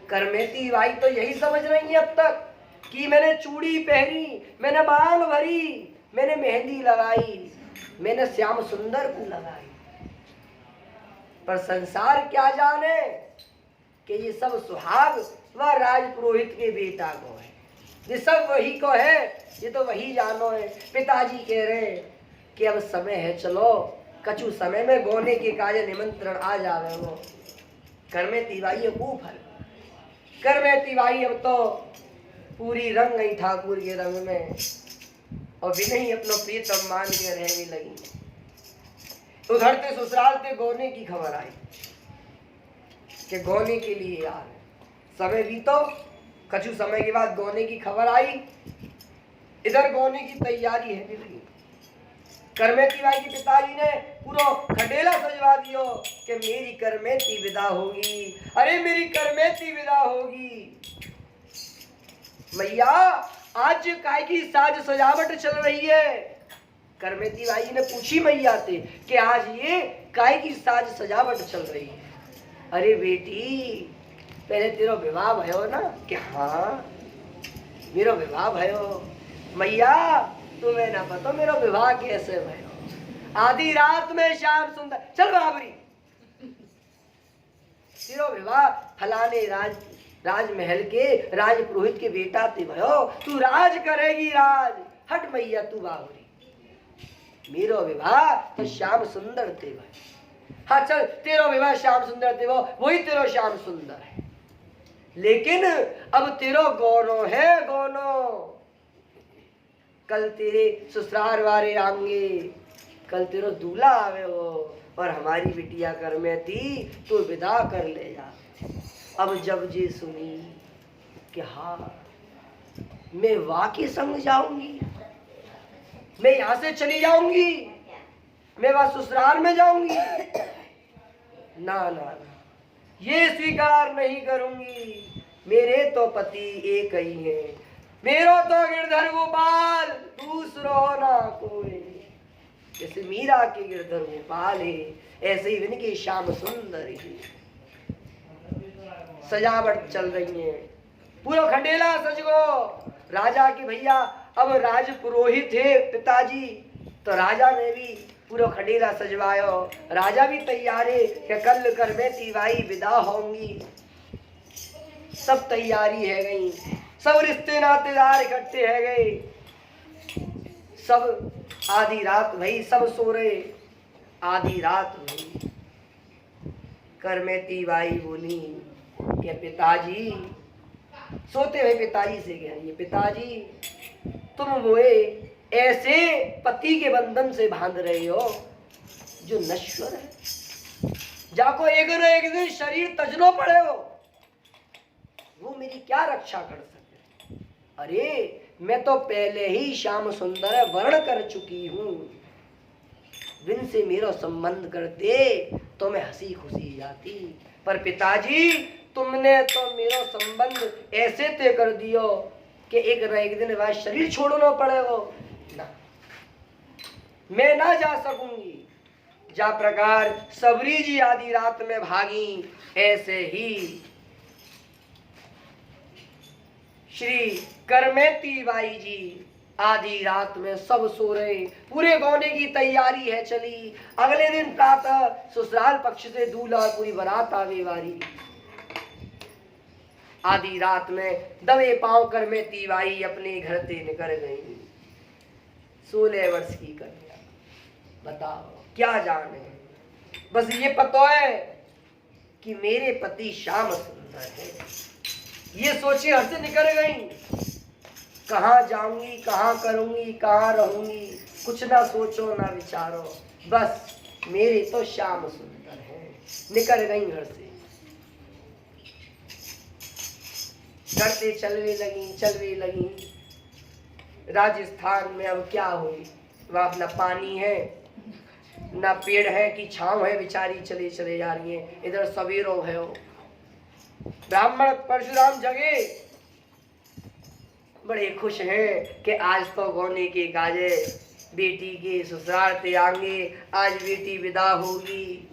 करमेती बाई तो यही समझ रही है अब तक कि मैंने चूड़ी पहनी, मैंने मांग भरी, मैंने मेहंदी लगाई, मैंने श्याम सुंदर को लगाई, पर संसार क्या जाने कि ये सब सुहाग वह राज पुरोहित के बेटा को है, ये सब वही को है, ये तो वही जानो है। पिताजी कह रहे कि अब समय है, चलो कछु समय में गोने के काज निमंत्रण आ जावे वो। करमेती बाई खूब फल, करमेती बाई अब तो पूरी रंग गई ठाकुर के रंग में, और बिना ही अपनो प्रीतम मान के रहने लगी। उधर से ससुराल से गोने की खबर आई कि गोने के लिए यार समय भी तो कछु समय के बाद गोने की खबर आई। इधर गोने की तैयारी है नहीं। करमेती बाई के पिताजी ने पूरा खडेला सजवा दियो कि मेरी करमेती विदा होगी, अरे मेरी करमेती विदा होगी। मैया आज काय की साज सजावट चल रही है? करमेती बाई ने पूछी मैया से कि आज ये काय की साज सजावट चल रही है? अरे बेटी पहले तेरा विवाह भयो ना? कि हाँ मेरा विवाह भयो। मैया तुम्हें ना पता मेरा विवाह कैसे भयो? आधी रात में श्याम सुंदर, चल बाबरी, तेरा विवाह फलाने राजमहल के राज पुरोहित के बेटा ते भयो, तू राज करेगी राज। हट मैया तू बाबरी, मेरा विवाह तो श्याम सुंदर ते भयो। हाँ चल तेरा विवाह श्याम सुंदर ते भयो, वही तेरा श्याम सुंदर है, लेकिन अब तेरो गौनो है गौनो। कल तेरे ससुराल वाले आएंगे, कल तेरो दूल्हा आवे हो, और हमारी बिटिया करमेती तो विदा कर ले जा। अब जब जे सुनी कि हाँ मैं वाकई संग जाऊंगी, मैं यहाँ से चली जाऊंगी, मैं वहां ससुराल में जाऊंगी, ना ना ना ये स्वीकार नहीं करूंगी। मेरे तो पति एक ही है, मेरो तो गिरधर गोपाल, दूसरो ना कोई। जैसे मीरा के गिरधर गोपाल है, ऐसे ही इनके श्याम सुंदर है। सजावट चल रही है, पूरा खंडेला सज गो। राजा के भैया अब राज पुरोहित है पिताजी, तो राजा ने भी पूरा खंडेला सजवायो। राजा भी तैयार है कि कल करमेती बाई विदा होंगी। सब तैयारी है गई, सब रिश्ते नातेदार इकट्ठे है गए, सब आधी रात भई, सब सो रहे। आधी रात भई, करमेती बाई बोली कि पिताजी, सोते हुए पिताजी से कह रही है, पिताजी तुम मोए ऐसे पति के बंधन से बांध रहे हो जो नश्वर है, जाको एक न एक दिन शरीर तजनो पड़े हो, वो मेरी क्या रक्षा कर सके? अरे मैं तो पहले ही श्याम सुंदर वर्ण कर चुकी हूँ, बिन से मेरा संबंध करते तो मैं हंसी खुशी जाती, पर पिताजी तुमने तो मेरा संबंध ऐसे तय कर दियो कि एक न एक दिन बाद शरीर छोड़ना पड़े हो ना, मैं ना जा सकूंगी। जा प्रकार सबरी जी आधी रात में भागी, ऐसे ही श्री करमेती बाई जी आधी रात में सब सो रहे, पूरे गौने की तैयारी है चली। अगले दिन प्रातः ससुराल पक्ष से दूल्हा और पूरी बारात आवे वारी। आधी रात में दबे पांव कर में तीवाई अपने घर से निकल गई। 16 वर्ष की कन्या, बताओ क्या जाने, बस ये पता है कि मेरे पति श्याम सुंदर है। ये सोचे घर से निकल गई। कहाँ जाऊंगी, कहाँ करूंगी, कहाँ रहूंगी, कुछ ना सोचो ना विचारो, बस मेरे तो श्याम सुंदर है। निकल गई घर से। घर से चलवे लगी। राजस्थान में अब क्या हुई, वहां ना पानी है ना पेड़ है कि छांव है, बेचारी चले चले जा रही है। इधर सवेरो है। ब्राह्मण परशुराम जगे, बड़े खुश हैं कि आज तो गौने के काजे बेटी के ससुराल से आएंगे, आज बेटी विदा होगी।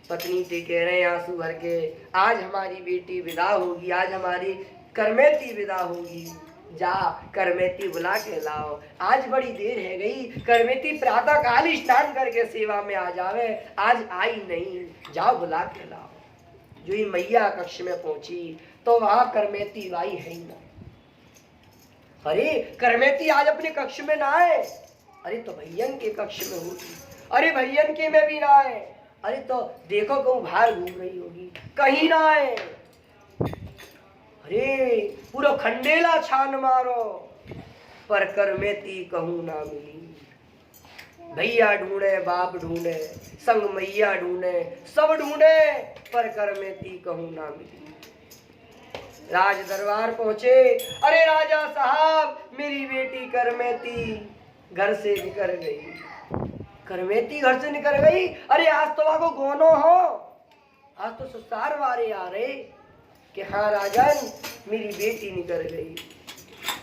पत्नी से कह रहे हैं आंसू भर के, आज हमारी बेटी विदा होगी, आज हमारी करमेती विदा होगी। जा करमेती बुला के लाओ, आज बड़ी देर है गई। करमेती प्रातः काल स्नान करके सेवा में आ जावे, आज आई नहीं, जाओ बुला के लाओ। जो ही मैया कक्ष में पहुंची तो वहां करमेती बाई है ही ना। अरे करमेती आज अपने कक्ष में ना आए। अरे तो भैयन के कक्ष में होगी। अरे भैयन के में भी ना आए। अरे तो देखो कहूँ बाहर घूम रही होगी, कहीं ना आए। अरे पूरा खंडेला छान मारो, पर करमेती कहूँ ना मिली। भैया ढूंढे, बाप ढूंढे, संग मैया ढूंढे, सब ढूंढे, पर करमेती कहूँ ना मिली। राज दरबार पहुंचे। अरे राजा साहब, मेरी बेटी करमेती घर से निकल गई। करमेती घर से निकल गई। अरे आज तो वाको गोनो हो, आज तो ससुराल वारे आ रहे कि हाँ राजन मेरी बेटी निकल गई।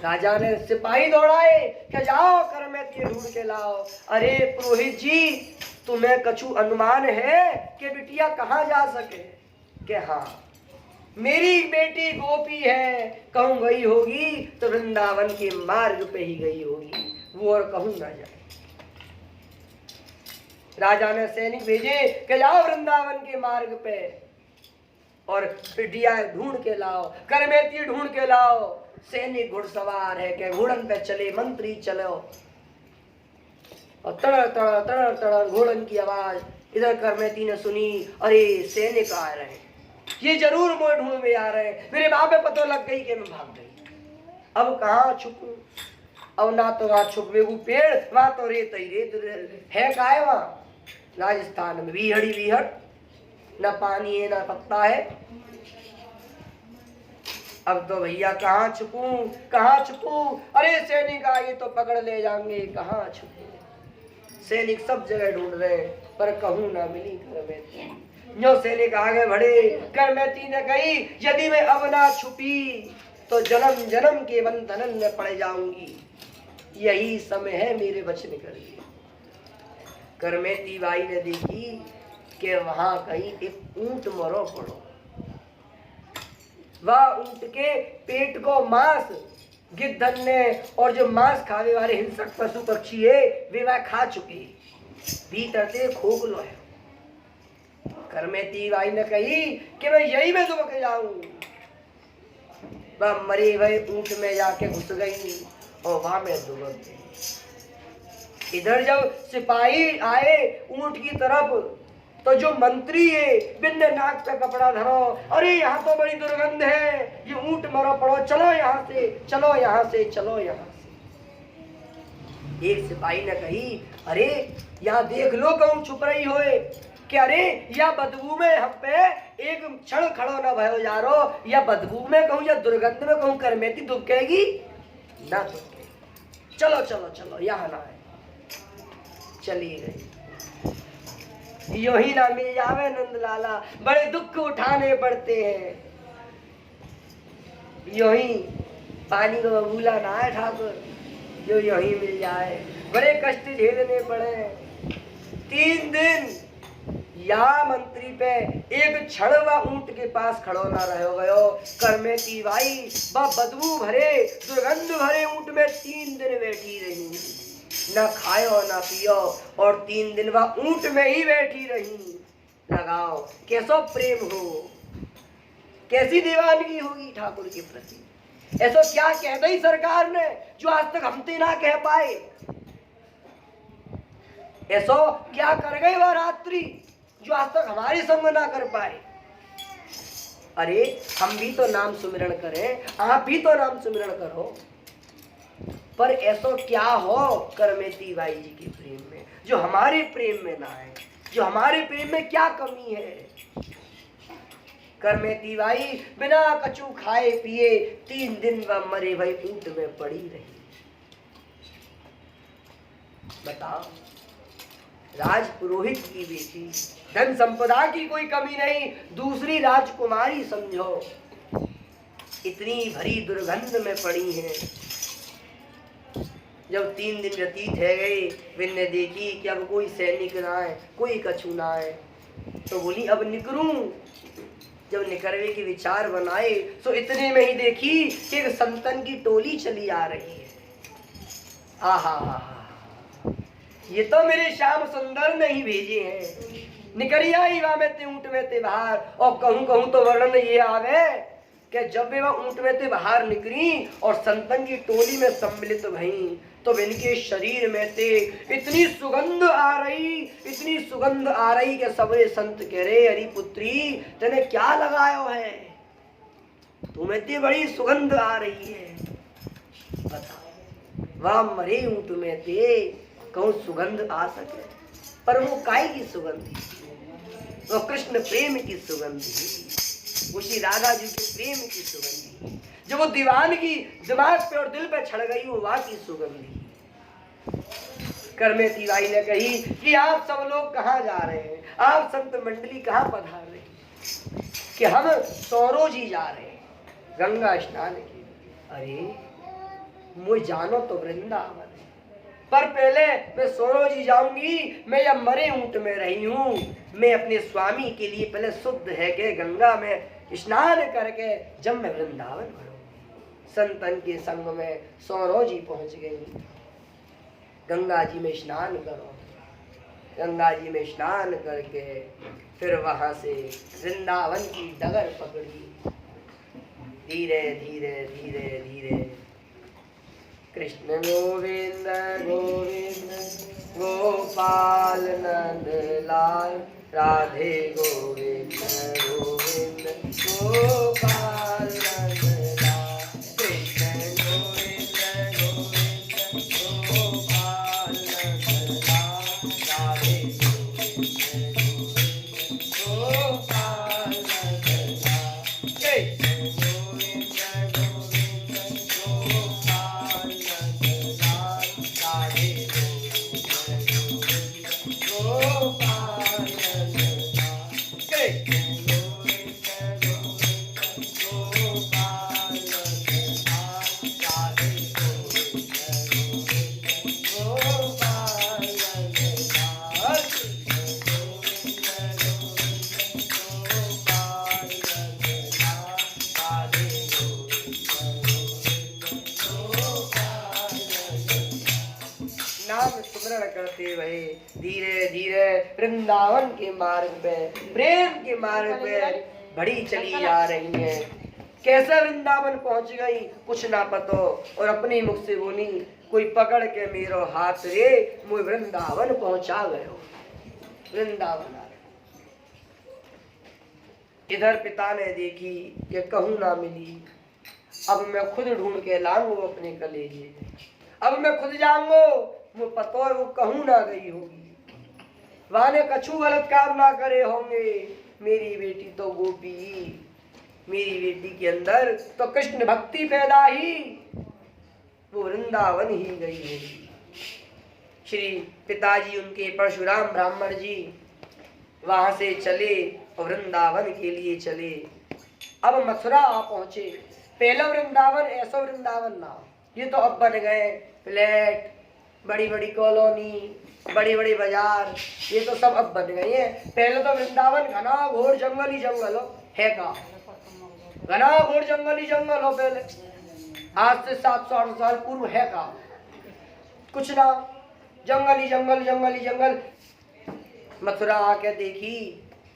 राजा ने सिपाही दौड़ाए कि जाओ करमेती ढूंढ के लाओ। अरे पुरोहित जी, तुम्हें कछु अनुमान है कि बिटिया कहाँ जा सके? कि हाँ मेरी बेटी गोपी है, कहूँ गई होगी तो वृंदावन के मार्ग पे ही गई होगी, वो और कहूँ ना जाए। राजा ने सैनिक भेजे कि जाओ वृंदावन के मार्ग पे और बिटिया ढूंढ के लाओ, करमेती ढूंढ के लाओ। सैनिक घुड़सवार है कि घोड़न पे चले, मंत्री चलो। और तड़ तड़ तड़ तड़ घोड़न की आवाज इधर करमेती ने सुनी। अरे सैनिक आ रहे हैं, ये जरूर मोड़ ढूंढ में आ रहे हैं। मेरे बाप पे पता लग गई कि मैं भाग गई। अब कहाँ छुपूं? अब ना तो वहां छुपवे वो पेड़, वहां तो रेत ही रेत है। का है वहां राजस्थान में बीहड़ ही बीहड़, ना पानी है ना पत्ता है। अब तो भैया कहाँ छुपूं, कहाँ छुपूं? अरे सैनिक आए तो पकड़ ले जाएंगे, कहाँ छुपूं? सैनिक सब जगह ढूंढ रहे पर कहूँ ना मिली करमेती। जो सैनिक आगे बढ़े, करमेती ने कही यदि मैं अब ना छुपी तो जन्म जन्म के बंधन में पड़ जाऊंगी, यही समय है मेरे बचने के लिए। करमेती बाई ने देखी कि वहां कहीं एक ऊंट मरो पड़ो। वह ऊंट के पेट को मांस गिद्धन ने और जो मांस खाने वाले हिंसक पशु पक्षी है वे वह खा चुके, भीतर से खोखलो है। करमेती बाई ने कही कि मैं यही में दुबक जाऊं। वह मरे हुए ऊंट में जाके घुस गई और वहां में दुबक गई। इधर जब सिपाही आए ऊंट की तरफ तो जो मंत्री है बिन्ने नाक पे कपड़ा धरो, अरे यहाँ तो बड़ी दुर्गंध है, ये ऊंट मरो पड़ो, चलो यहाँ से, चलो यहाँ से, चलो यहाँ से। एक सिपाही ने कही अरे यहाँ देख लो कहूँ छुप रही होए कि अरे या बदबू में हम पे एक क्षण खड़ो न भयो यारो, या बदबू में कहूँ या दुर्गंध में कहूँ करमेती दुबकेगी ना दुबकेगी। चलो चलो चलो यहाँ ना है। चली गई। यो ही ना मिल जावे नंद लाला, बड़े दुख उठाने पड़ते हैं। यो ही पानी को बबूला ना है ठाकुर, जो यही मिल जाए, बड़े कष्ट झेलने पड़े। 3 दिन या मंत्री पे एक क्षण व ऊंट के पास खड़ो ना रहो गयो। कर में की भाई व बदबू भरे दुर्गंध भरे ऊंट में 3 दिन बैठी रही, न खायो न पियो और 3 दिन वह ऊंट में ही बैठी रही। लगाओ कैसो प्रेम हो, कैसी दीवानगी होगी ठाकुर के प्रति। ऐसा क्या कह दी सरकार ने जो आज तक हम ते ना कह पाए। ऐसा क्या कर गए वह रात्रि जो आज तक हमारे संग ना कर पाए। अरे हम भी तो नाम सुमिरन करें, आप भी तो नाम सुमिरन करो, पर ऐसा क्या हो करमेती बाई जी के प्रेम में जो हमारे प्रेम में ना है, जो हमारे प्रेम में क्या कमी है। करमेती बाई बिना कछु खाए पिए 3 दिन वह मरे भाई ऊंट में पड़ी रही। बताओ, राजपुरोहित की बेटी, धन संपदा की कोई कमी नहीं, दूसरी राजकुमारी समझो, इतनी भरी दुर्गंध में पड़ी है। जब 3 दिन व्यतीत है गए, बिन्ने देखी कि अब कोई सैनिक ना है, कोई कछु ना है, तो बोली अब निकरूं। जब निकलने के विचार बनाए तो इतने में ही देखी कि एक संतन की टोली चली आ रही है। आहा, ये तो मेरे श्याम सुंदर ने ही भेजे हैं। निकरिया ही वहां में ते ऊंट में ते बाहर, और कहूं कहूं तो वर्णन ये आवे कि जब वे वह ऊंट में ते बाहर निकली और संतन की टोली में सम्मिलित भई, तो इनके शरीर में ते इतनी सुगंध आ रही, इतनी सुगंध आ रही कि सबरे संत कह रहे हरि पुत्री तेने क्या लगायो है, तुम्हें ते बड़ी सुगंध आ रही है। बताओ, वह मरे ऊंट में ते कहूं सुगंध आ सके, पर वो काय की सुगंध थी, वो कृष्ण प्रेम की सुगंध थी, उसी राधा जी के प्रेम की सुगंध थी, जो वो दीवान की दिमाग पे और दिल पे छड़ गई, वो वहां की सुगंध थी। करमेती बाई ने कही कि आप सब लोग कहाँ जा रहे हैं, आप संत मंडली कहाँ पधार रहे हैं, कि हम सौरों जी जा रहे हैं गंगा स्नान के। अरे मुझे जानो तो वृंदावन, पर पहले मैं सौरों जी जाऊंगी। मैं जब मरे ऊंट में रही हूँ, मैं अपने स्वामी के लिए पहले शुद्ध है कि गंगा में स्नान करके जब मैं वृंदावन बढ़ूंगी। संतन के संग में सौरों जी पहुंच गई। गंगा जी में स्नान करो, गंगा जी में स्नान करके फिर वहां से वृंदावन की डगर पकड़ी। धीरे धीरे धीरे धीरे कृष्ण गोविंद गोविंद गोपाल नंद लाल, राधे गोविंद गोविंद गोपाल नंद लाल, कृष्ण गोविंद गोविंद गोपाल नंद लाल, राधे गोविंद गोविंद गोपाल नंद लाल, कृष्ण करते हुए धीरे धीरे वृंदावन के मार्ग पे, प्रेम के मार्ग पे बड़ी चली जा रही है। कैसे वृंदावन पहुंच गई कुछ ना पतो, और अपनी मुख से बोली कोई पकड़ के मेरो हाथ रे, मुझे वृंदावन पहुंचा गयो। वृंदावन इधर पिता ने देखी कि कहूं ना मिली, अब मैं खुद ढूंढ के लाऊंगा अपने कलेजे, अब मैं खुद जाऊंगा, वो पतो है वो कहूं ना गई होगी, वाने कछु गलत काम ना करे होंगे। मेरी बेटी तो गोपी, मेरी बेटी के अंदर तो कृष्ण भक्ति पैदा ही, वो वृंदावन ही गई होगी। श्री पिताजी उनके परशुराम ब्राह्मण जी वहां से चले और वृंदावन के लिए चले। अब मथुरा आ पहुंचे। पहला वृंदावन ऐसा वृंदावन ना, ये तो अब बन गए फ्लैट, बड़ी बड़ी कॉलोनी, बड़ी बड़ी बाजार, ये तो सब अब बन गई है। पहले तो वृंदावन घना घोर जंगल ही जंगल हो है का, घना घोर जंगल ही जंगल हो पहले, आज से 700-800 साल पूर्व है का कुछ ना, जंगल ही जंगल, जंगल ही जंगल। मथुरा आके देखी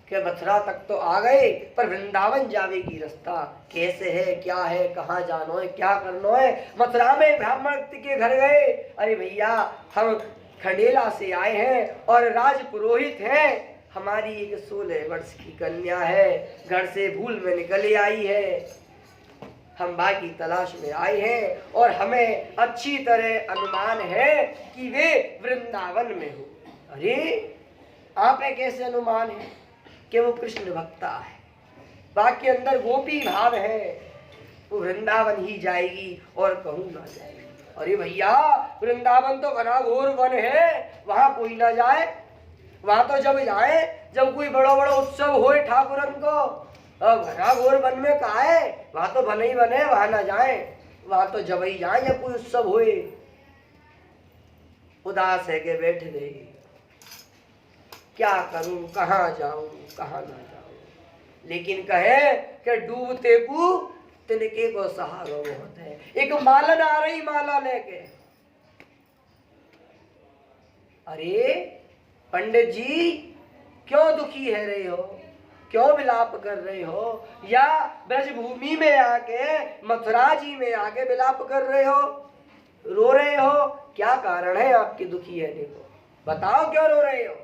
कि मथुरा तक तो आ गए, पर वृंदावन जावे की रास्ता कैसे है, क्या है, कहाँ जानो है, क्या करनो है। मथुरा में ब्राह्मण के घर गए, अरे भैया हम खंडेला से आए हैं और राज पुरोहित हैं, हमारी एक 16 वर्ष की कन्या है, घर से भूल में निकल आई है, हम बाकी तलाश में आए हैं और हमें अच्छी तरह अनुमान है कि वे वृंदावन में हो। अरे आप कैसे अनुमान है कि वो कृष्ण भक्ता है, बाकी अंदर गोपी भाव है, वो वृंदावन ही जाएगी और कहूँ ना जाएगी। अरे भैया वृंदावन तो घना घोर वन है, वहां कोई ना जाए, वहां तो जब जाए जब कोई बड़ा बड़ा उत्सव हो ठाकुरन को, अब घना घोर वन में कहा है, वहां तो बने ही बने, वहां ना जाए, वहां तो जब ही जाए जब कोई उत्सव होए। उदास है के बैठ गई, क्या करूं, कहाँ जाऊं, कहाँ ना जाऊं। लेकिन कहे कि डूबते को तिनके को सहारा बहुत है। एक मालन आ रही माला लेके, अरे पंडित जी क्यों दुखी है रहे हो, क्यों विलाप कर रहे हो, या ब्रजभूमि में आके मथुरा जी में आके विलाप कर रहे हो, रो रहे हो, क्या कारण है आपके दुखी है को, बताओ क्यों रो रहे हो।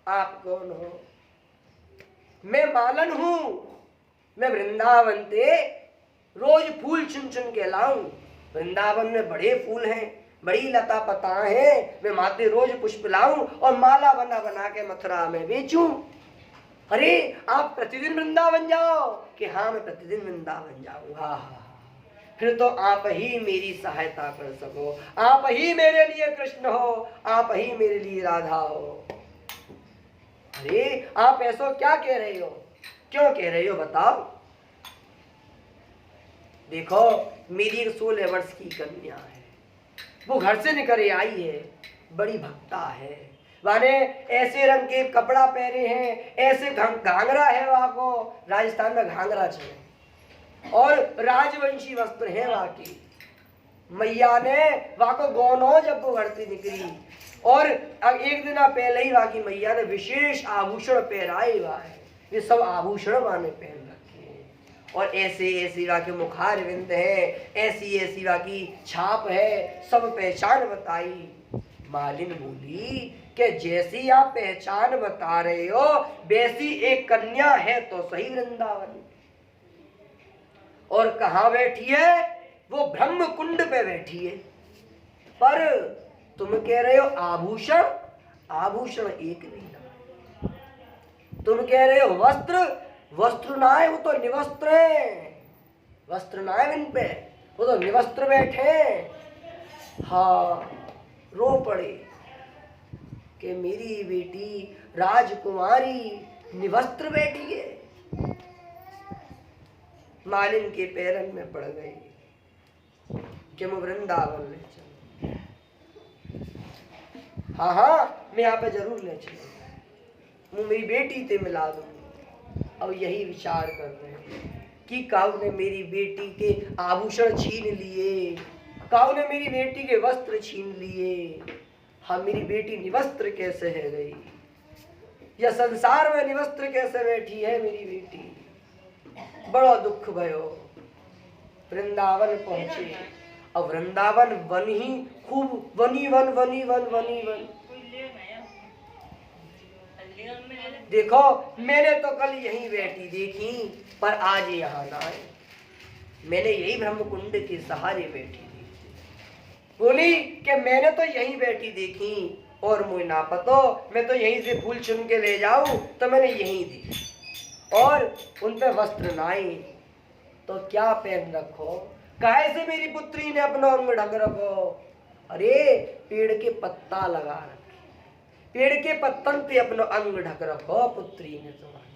आप कौन हो? मैं मालन हूं, मैं वृंदावन से रोज फूल चुन चुन के लाऊं, वृंदावन में बड़े फूल हैं, बड़ी लता पता है, मैं माथे रोज पुष्प लाऊं और माला बना बना के मथुरा में बेचूं। अरे आप प्रतिदिन वृंदावन जाओ कि हाँ मैं प्रतिदिन वृंदावन जाऊं, हाँ हाँ, फिर तो आप ही मेरी सहायता कर सको, आप ही मेरे लिए कृष्ण हो, आप ही मेरे लिए राधा हो। अरे आप ऐसा क्या कह रहे हो, क्यों कह रहे हो बताओ। देखो मेरी एक 16 वर्ष की कन्या है, वो घर से निकल आई है, बड़ी भक्ता है, माने ऐसे रंग के कपड़ा पहने हैं, ऐसे घाघरा है वहां को, राजस्थान में घाघरा चाहिए, और राजवंशी वस्त्र है वहां की। मैया ने वहां को गौनो जब वो घर से निकली, और एक दिन पहले ही वहां की मैया ने विशेष आभूषण पहराए हुआ है, ये सब आभूषण माने पहन रखे हैं, और ऐसे ऐसी वहां के मुखार विंद है, ऐसी ऐसी वहां की छाप है, सब पहचान बताई। मालिन बोली कि जैसी आप पहचान बता रहे हो वैसी एक कन्या है तो सही वृंदावन, और कहाँ बैठी है, वो ब्रह्म कुंड पे बैठी है, पर तुम कह रहे हो आभूषण, आभूषण एक भी ना, तुम कह रहे हो वस्त्र, वस्त्र ना है, वो तो निवस्त्र है, वस्त्र ना है इन पे, वो तो निवस्त्र बैठे। हाँ रो पड़े कि मेरी बेटी राजकुमारी निवस्त्र बैठी है। मालिन के पैरन में पड़ गई कि मैं वृंदावन ले चलूं। हाँ हाँ मैं यहाँ पे जरूर ले चलूंगा, मैं मेरी बेटी से मिला दूंगी। अब यही विचार कर रहे हैं कि काऊ ने मेरी बेटी के आभूषण छीन लिए, काऊ ने मेरी बेटी के वस्त्र छीन लिए, हाँ मेरी बेटी निवस्त्र कैसे है गई, या संसार में निवस्त्र कैसे बैठी है मेरी बेटी। बड़ा दुख भयो। वृंदावन पहुंचे, अब वृंदावन वन ही खूब, वनी वन वनी वन वनी वन। देखो मैंने तो कल यहीं बैठी देखी, पर आज यहाँ ना आए, मैंने यही ब्रह्म कुंड के सहारे बैठी देखी। बोली कि मैंने तो यहीं बैठी देखी और मुझे ना पतो, मैं तो यहीं से फूल चुन के ले जाऊं तो मैंने यहीं दी, और उन पे वस्त्र नाई तो क्या पहन रखो, काहे से मेरी पुत्री ने अपना अंग ढक रखो। अरे पेड़ के पत्ता लगा रखे, पेड़ के पत्तन पे अपना अंग ढक रखो पुत्री ने तुम्हारी।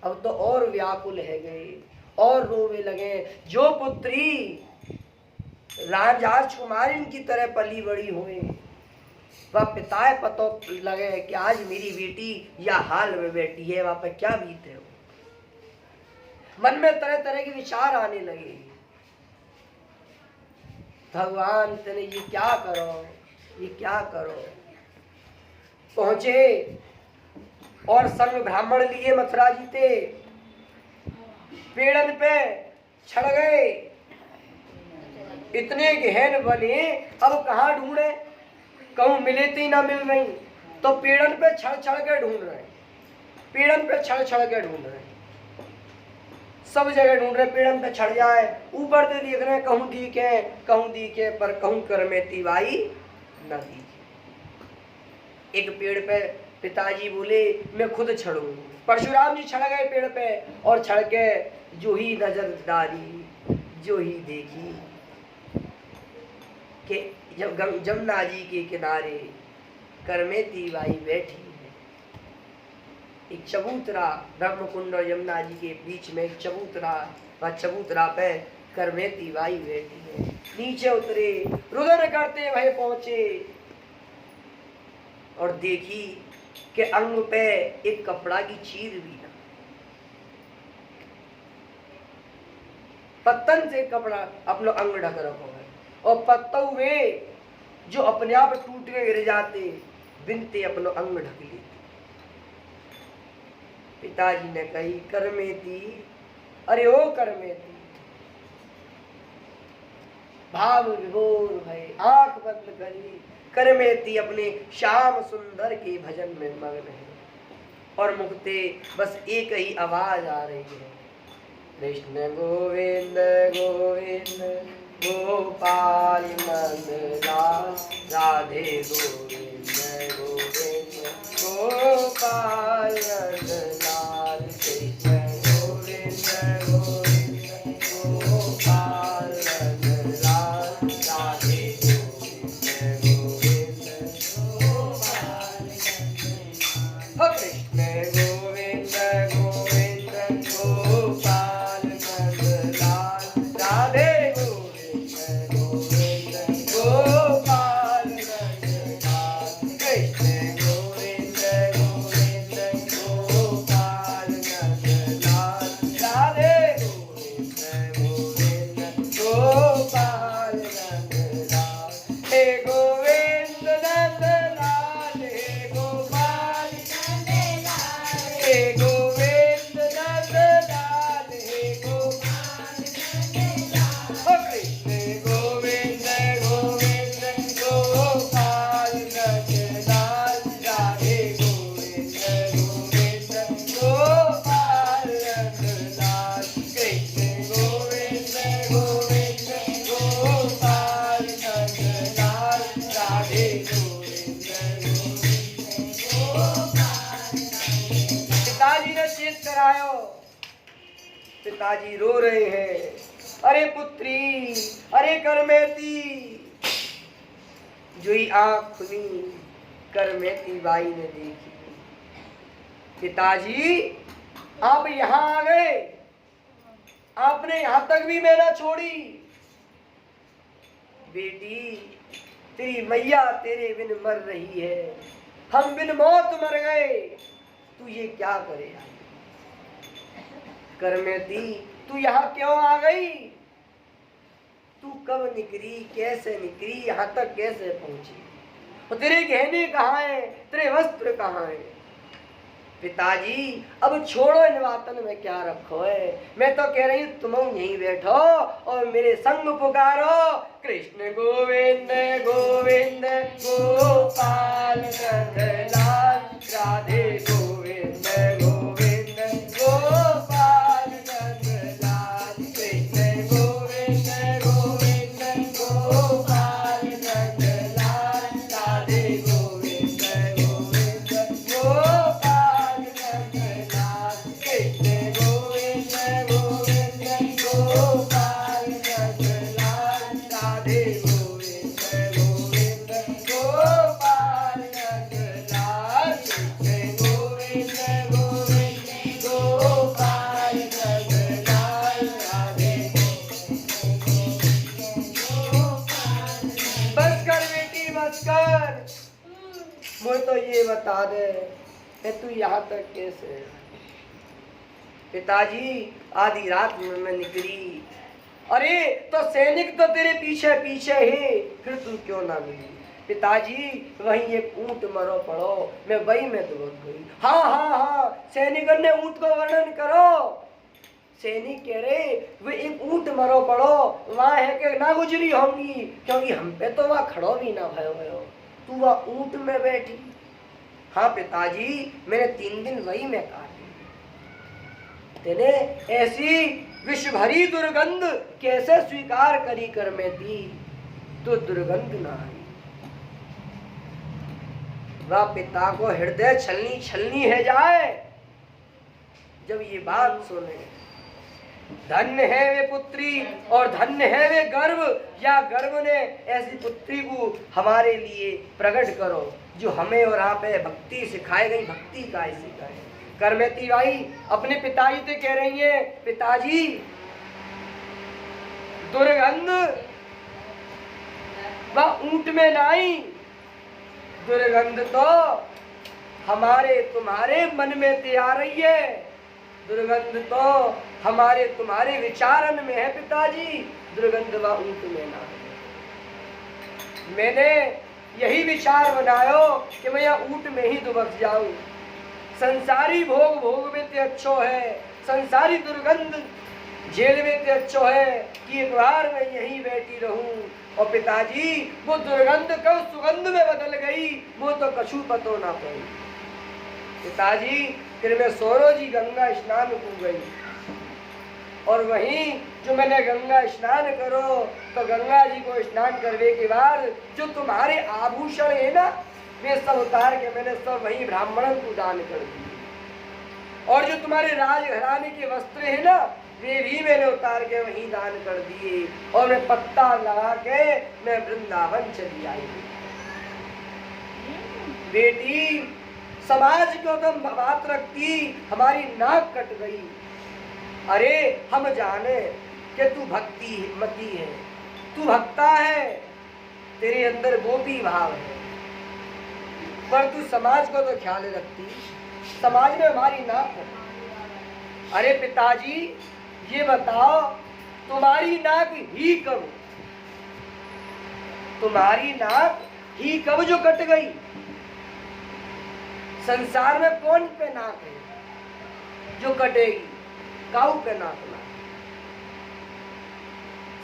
अब तो और व्याकुल है गए और रोवे लगे, जो पुत्री राजकुमारी की तरह पली बड़ी हुई, वह पिताए पतो लगे कि आज मेरी बेटी या हाल में बैठी है, वहां पर क्या बीते हो। मन में तरह तरह के विचार आने लगे, भगवान तेने ये क्या करो, ये क्या करो। पहुंचे और संग ब्राह्मण लिए मथुरा जी थे, पेड़न पे चढ़ गए, इतने गहन बने, अब कहाँ ढूंढे, कहूं मिले तो ना मिल रही, तो पेड़न पे छड़ छड़ के ढूंढ रहे, पेड़न पे छड़ छड़ के ढूंढ रहे, सब जगह ढूंढ रहे, पेड़न पे छड़ जाए, ऊपर से देख रहे कहूं दिखे पर कहूं कर में तिवाई न दिखे। एक पेड़ पे पिताजी बोले मैं खुद चढ़ूं, परशुराम जी चढ़ गए पेड़ पे और चढ़ के जो ही नजर डाली, जो ही देखी कि जब जमुना जी के किनारे करमेती बाई बैठी है, एक चबूतरा, ब्रह्मकुंड और यमुना जी के बीच में एक चबूतरा, वह चबूतरा पे करमेती बाई बैठी है। नीचे उतरे, रुदन करते वह पहुंचे और देखी कि अंग पे एक कपड़ा की चीर भी ना, पत्तन से कपड़ा अपना अंग ढक रखो है, और पत्तों में जो अपने आप टूट के गिर जाते, बिनते अपना अंग ढक लेते। पिताजी ने कही करमेती, अरे ओ करमेती, भाव विभोर भय आंख बंद करी, करमेती अपने श्याम सुंदर के भजन में मग्न है और मुखते बस एक ही आवाज आ रही है, कृष्ण गोविंद गोविंद गोपाल नंदलाल, राधे गोविंद गोविंद गोपाल नंदलाल, कृष्ण गोविंद गोविंद गोपाल नंदलाल, राधे गोविंद गोविंद गोपाल नंदलाल, कृष्ण गोविंद गोविंद गोपाल नंदलाल, राधे पिताजी रो रहे हैं, अरे पुत्री, अरे करमेती। जो ही आंख खुली, करमेती बाई ने देखी, पिताजी आप यहाँ आ गए, आपने यहां तक भी मैं ना छोड़ी। बेटी तेरी मैया तेरे बिन मर रही है, हम बिन मौत मर गए, तू ये क्या करेगा। करमेती तू यहाँ क्यों आ गई, तू कब निकली, कैसे निकली, यहाँ तक कैसे पहुंची, और तेरे गहने कहाँ हैं, तेरे वस्त्र कहाँ हैं। पिताजी अब छोड़ो इन बातन में क्या रखो है, मैं तो कह रही हूँ तुम यहीं बैठो और मेरे संग पुकारो, कृष्ण गोविंद गोविंद गोपाल नंदलाल, राधे गोविंद गोविंद गोपाल नंदलाल, कृष्ण गोविंद गोविंद गोपाल नंदलाल, राधे गोविंद गोविंद गोपाल नंदलाल, कृष्ण गोविंद गोविंद गोपाल नंदलाल, राधे गोविंद गोविंद गोपाल नंदलाल, कृष्ण गोविंद मुझे तो ये बता दे कि तू यहाँ तक कैसे है? पिताजी आधी रात में मैं निकली, अरे तो सैनिक तो तेरे पीछे पीछे ही, फिर तू क्यों ना मिली? पिताजी वहीं एक ऊंट मरो पड़ो, मैं वही में दुबक गई। हाँ हाँ हाँ, सैनिकन ने ऊंट को वर्णन करो। सैनिक कह रहे वे एक ऊंट मरो पड़ो, वहां है कि ना गुजरी होंगी, क्योंकि हम पे तो वहां खड़ो भी ना भयो, तू वहां ऊंट में बैठी। हाँ पिताजी, मैंने 3 दिन वही में काटी। तेने ऐसी विष भरी दुर्गंध कैसे स्वीकार करी कर में दी, तो दुर्गंध ना आई। वह पिता को हृदय छलनी छलनी है जाए जब ये बात सुने। धन्य है वे पुत्री और धन्य है वे गर्भ, या गर्भ ने ऐसी पुत्री को हमारे लिए प्रकट करो जो हमें और आप भक्ति सिखाए गई, भक्ति का सिखाए। करमेती बाई अपने पिताजी से कह रही है, पिताजी दुर्गंध वह ऊंट में नहीं, दुर्गंध तो हमारे तुम्हारे मन में ते आ रही है, दुर्गंध तो हमारे तुम्हारे विचारन में है पिताजी, दुर्गंध वह ऊंट में ना है। मैंने यही विचार बनायो कि मैं यहाँ ऊंट में ही दुबक जाऊं। संसारी भोग भोग में ते अच्छो है, संसारी दुर्गंध जेल में ते अच्छो है कि एक बार मैं यहीं बैठी रहूं। और पिताजी वो दुर्गंध कब सुगंध में बदल गई, वो तो कछु पतो ना पड़ी। पिताजी फिर मैं सोरो जी गंगा स्नान को गई, और वहीं जो मैंने गंगा स्नान करो तो गंगा जी को स्नान करने के बाद जो तुम्हारे आभूषण है ना, वे सब उतार के मैंने सब वहीं ब्राह्मणों को दान कर दिए। और जो तुम्हारे राजघराने के वस्त्र है ना, वे भी मैंने उतार के वहीं दान कर दिए। और मैं पत्ता लगा के मैं वृंदावन चली आई। बेटी समाज को तुम बात रखती, हमारी नाक कट गई। अरे हम जाने कि तू भक्ति मती है, तू भक्ता है, तेरे अंदर गोपी भाव है, पर तू समाज को तो ख्याल रखती, समाज में हमारी नाक है। अरे पिताजी ये बताओ, तुम्हारी नाक ही कब, तुम्हारी नाक ही कब जो कट गई? संसार में कौन पे नाक है जो कटेगी? काऊ पे नाक ना,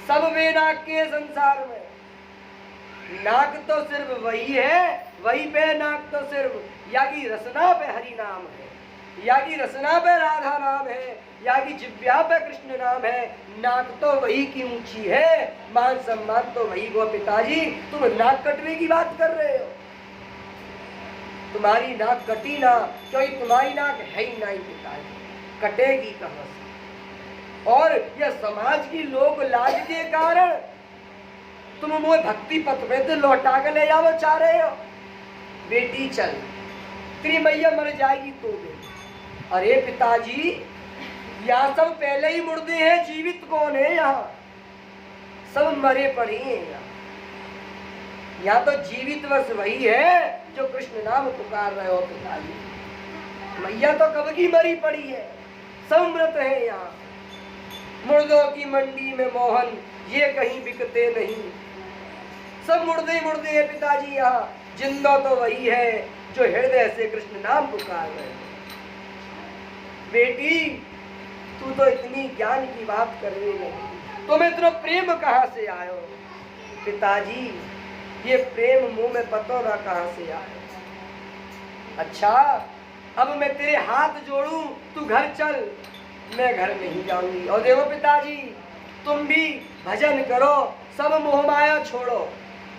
सब बेनाक के संसार में। नाक तो सिर्फ वही है, वही पे नाक तो सिर्फ या की रसना पे हरि नाम है, या की रसना पे राधा नाम है, या की जिव्या पे कृष्ण नाम है। नाक तो वही की ऊंची है, मान सम्मान तो वही को। पिताजी तुम नाक कटने की बात कर रहे हो, तुम्हारी नाक कटी ना, क्योंकि तुम्हारी नाक है ही नहीं पिताजी, कटेगी कहां से? और यह समाज की लोक लाज के कारण तुम मुझे भक्ति पथ पे तो लौटा के ले जाओ चाह रहे हो। बेटी चल, तेरी मैया मर जाएगी तो भी। अरे पिताजी यहाँ सब पहले ही मुर्दे हैं, जीवित कौन है? यहाँ सब मरे पड़े हैं। यहाँ तो जीवित बस वही है जो कृष्ण नाम पुकार रहे हो। पिताजी मैया तो कब की मरी पड़ी है, सब मृत है। यहाँ मुर्दों की मंडी में मोहन ये कहीं बिकते नहीं, सब मुर्दे मुर्दे हैं पिताजी। यहाँ जिंदा तो वही है जो हृदय से कृष्ण नाम पुकार रहे हैं। बेटी तू तो इतनी ज्ञान की बात करने लगी, तुम्हें इतना प्रेम कहाँ से आयो? पिताजी ये प्रेम मुंह में पतो ना कहाँ से आयो। अच्छा अब मैं तेरे हाथ जोड़ूं, तू घर चल। मैं घर नहीं जाऊंगी। और देखो पिताजी तुम भी भजन करो, सब मोह माया छोड़ो,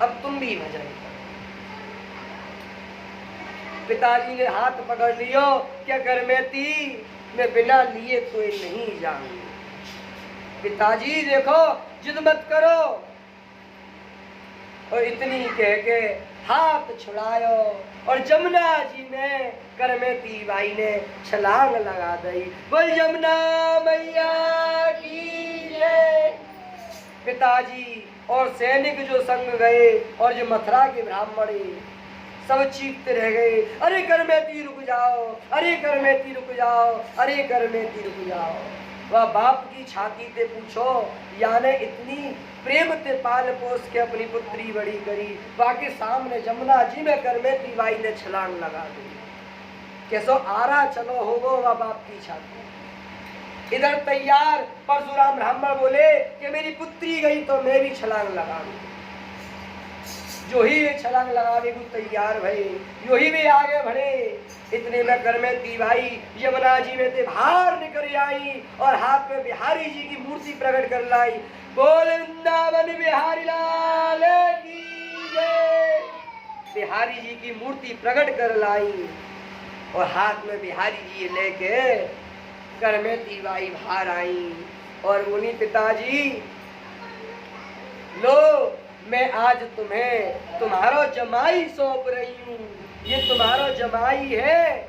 अब तुम भी भजन करो। पिताजी ने हाथ पकड़ लियो, क्या कर में थी, मैं बिना लिए कोई नहीं जाऊंगी। पिताजी देखो जिद मत करो। और इतनी कह के हाथ छुड़ायो और जमुना जी में करमेती बाई ने छलांग लगा दी। बोल जमुना मैया की जय। पिताजी और सैनिक जो संग गए और जो मथुरा के ब्राह्मण सब चीखते रह गए, अरे करमेती रुक जाओ, अरे करमेती रुक जाओ, अरे करमेती रुक जाओ। वह बाप की छाती ते पूछो, याने इतनी प्रेम ते पाल पोस के अपनी पुत्री बड़ी करी, बाकी सामने जमुना जी में करमेती बाई ने छलांग लगा दी। कैसो आरा चलो होगो वह बाप की छाती। इधर तैयार परशुराम ब्राह्मण बोले कि मेरी पुत्री गई तो मैं भी छलांग लगाऊं। जो ही वे छलांग लगाने को तैयार भई, यो ही वे आगे बढ़े। इतने में करमेती भाई यमुना जी में से बाहर निकल आई और हाथ में बिहारी जी की मूर्ति प्रकट कर लाई। बोल वृंदावन बिहारी लाल की जय। बिहारी जी की मूर्ति प्रकट कर लाई और हाथ में बिहारी जी लेके करमेती बाई बाहर आई और बोली, पिताजी लो मैं आज तुम्हें तुम्हारो जमाई सौंप रही हूँ, ये तुम्हारो जमाई है,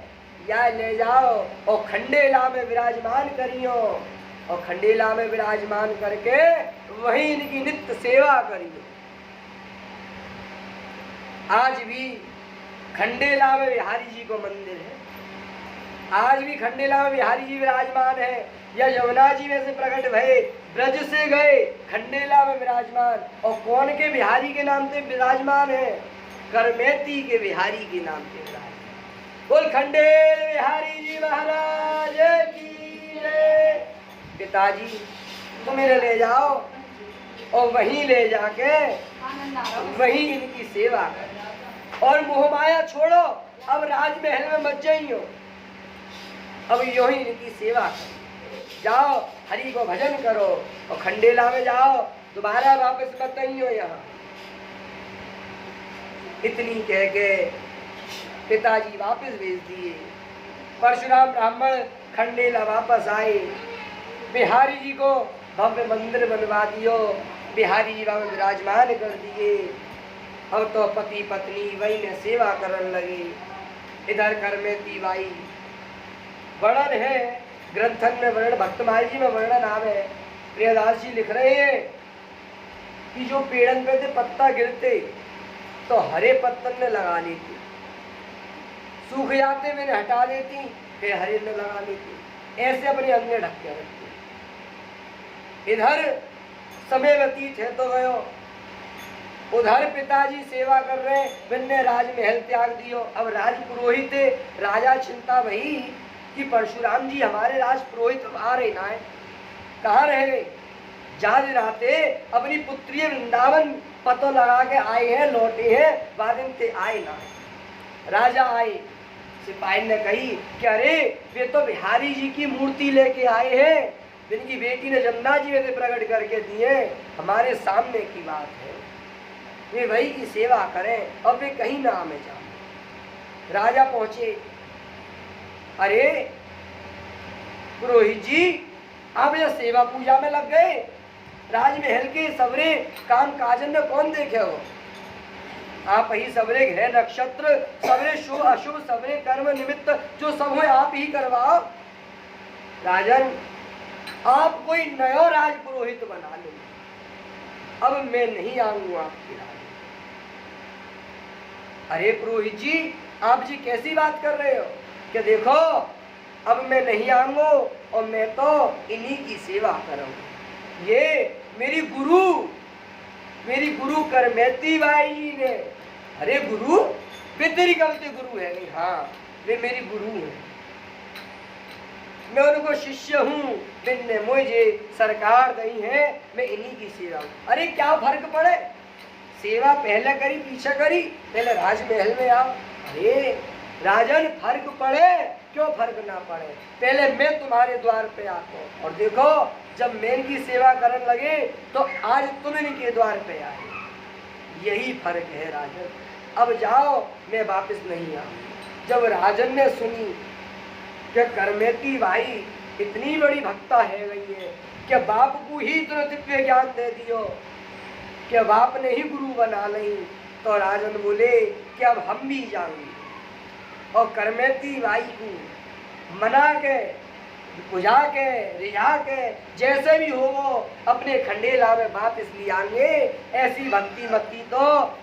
या ले जाओ और खंडेला में विराजमान करियो और खंडेला में विराजमान करके वहीं इनकी नित्य सेवा करियो। आज भी खंडेला में बिहारी जी को मंदिर है, आज भी खंडेला में बिहारी जी विराजमान है। या यमुना जी में से प्रकट भये, ब्रज से गए, खंडेला में विराजमान, और कौन के बिहारी के नाम से विराजमान है? करमेती के बिहारी के नाम से विराजमान। बोल खंडेल बिहारी जी महाराज की जय। पिताजी तुम इन्हें ले जाओ और वहीं ले जाके वहीं इनकी सेवा कर और मोह माया छोड़ो, अब राजमहल में मत जाइयो, अब यो ही इनकी सेवा करो। जाओ हरि को भजन करो और खंडेला में जाओ, दोबारा वापस मत आइयो यहाँ। इतनी कह के पिताजी वापस भेज दिए। परशुराम ब्राह्मण खंडेला वापस आए, बिहारी जी को भव्य मंदिर बनवा दियो, बिहारी जी वहां विराजमान कर दिए। अब तो पति पत्नी वही में सेवा करने लगे। इधर करमेती बाई वर्णन है ग्रंथन में, वर्णन भक्तमाल जी में वर्णन आवे। प्रियदास जी लिख रहे हैं कि जो पेड़न पे से पत्ता गिरते तो हरे पत्तन ने लगा लेती, सूख जाते मैंने हटा देती, फिर हरे ने लगा लेती, ऐसे अपने अंग ढक के रखती। इधर समय व्यतीत है तो गयो, उधर पिताजी सेवा कर रहे, मैंने राजमहल त्याग दियो। अब राज पुरोहित राजा चिंता भई कि परशुराम जी हमारे राज पुरोहित आ रहे ना है, कहाँ रह गए? जाज रहते अपनी पुत्री वृंदावन पतो लगा के आए हैं, लौटे हैं, वादिन ते आए ना है। राजा आए, सिपाही ने कही कि अरे वे तो बिहारी जी की मूर्ति लेके आए हैं, जिनकी बेटी ने जमुना जी में प्रकट करके दिए, हमारे सामने की बात है, वे वही की सेवा करें, अब वे कहीं ना हमें जाए। राजा पहुंचे, अरे पुरोहित जी आप यह सेवा पूजा में लग गए, राजमहल के सबरे काम काजन में कौन देखे हो? आप ही सबरे ग्रह नक्षत्र, सबरे शुभ अशुभ, सबरे कर्म निमित्त जो सब हो आप ही करवाओ। राजन आप कोई नया राज पुरोहित बना लो, अब मैं नहीं आऊंगा आपके राज। अरे पुरोहित जी आप जी कैसी बात कर रहे हो कि देखो अब मैं नहीं आऊंगा और मैं तो इन्हीं की सेवा करूंगा। ये मेरी गुरु करमेती बाई जी ने। अरे गुरु वे तेरी कवते गुरु है? नहीं, हाँ वे मेरी गुरु है, मैं उनको शिष्य हूँ, मैंने मुझे सरकार दी है, मैं इन्हीं की सेवा हूँ। अरे क्या फर्क पड़े, सेवा पहले करी पीछे करी, पहले राजमहल में आओ। अरे राजन फर्क पड़े, क्यों फर्क ना पड़े, पहले मैं तुम्हारे द्वार पे आता हूँ, और देखो जब मैं इनकी सेवा करने लगे तो आज तुम इनके द्वार पे आए, यही फर्क है राजन। अब जाओ, मैं वापस नहीं आऊँ। जब राजन ने सुनी कि करमेती भाई इतनी बड़ी भक्ता है गई है कि बाप को ही इतना दिव्य ज्ञान दे दियो कि बाप ने ही गुरु बना नहीं, तो राजन बोले कि अब हम भी जाएंगे और करमेती भाई को मना के बुझा के रिझा के जैसे भी हो वो अपने खंडेला में वापस ले आएंगे। ऐसी भक्ति मक्ति तो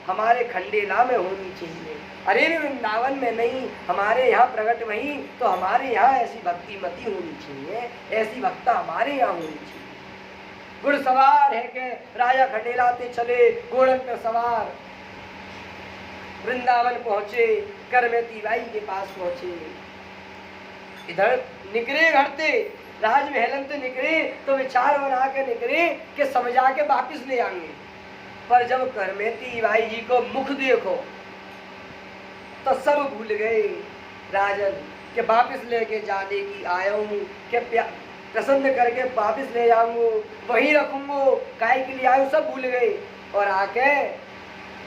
हमारे खंडेला में होनी चाहिए। अरे वृंदावन में नहीं, हमारे यहाँ प्रकट वही, तो हमारे यहाँ ऐसी भक्ति मती होनी चाहिए, ऐसी भक्ता हमारे यहाँ होनी चाहिए। गुड़ सवार है के राजा खंडेलाते चले, घोड़न पर सवार वृंदावन पहुंचे, करमेती बाई के पास पहुंचे। इधर निकले घरते राजमहलन तो निकले तो विचार बना के निकले कि समझा के वापिस ले आएंगे, पर जब करमेती बाई जी को मुख देखो तो सब भूल गए राजन के वापिस लेके जाने की आया हूँ, के प्रसन्न करके वापिस ले जाऊंगो, वहीं रखूंगो, काय के लिए आयु, सब भूल गए। और आके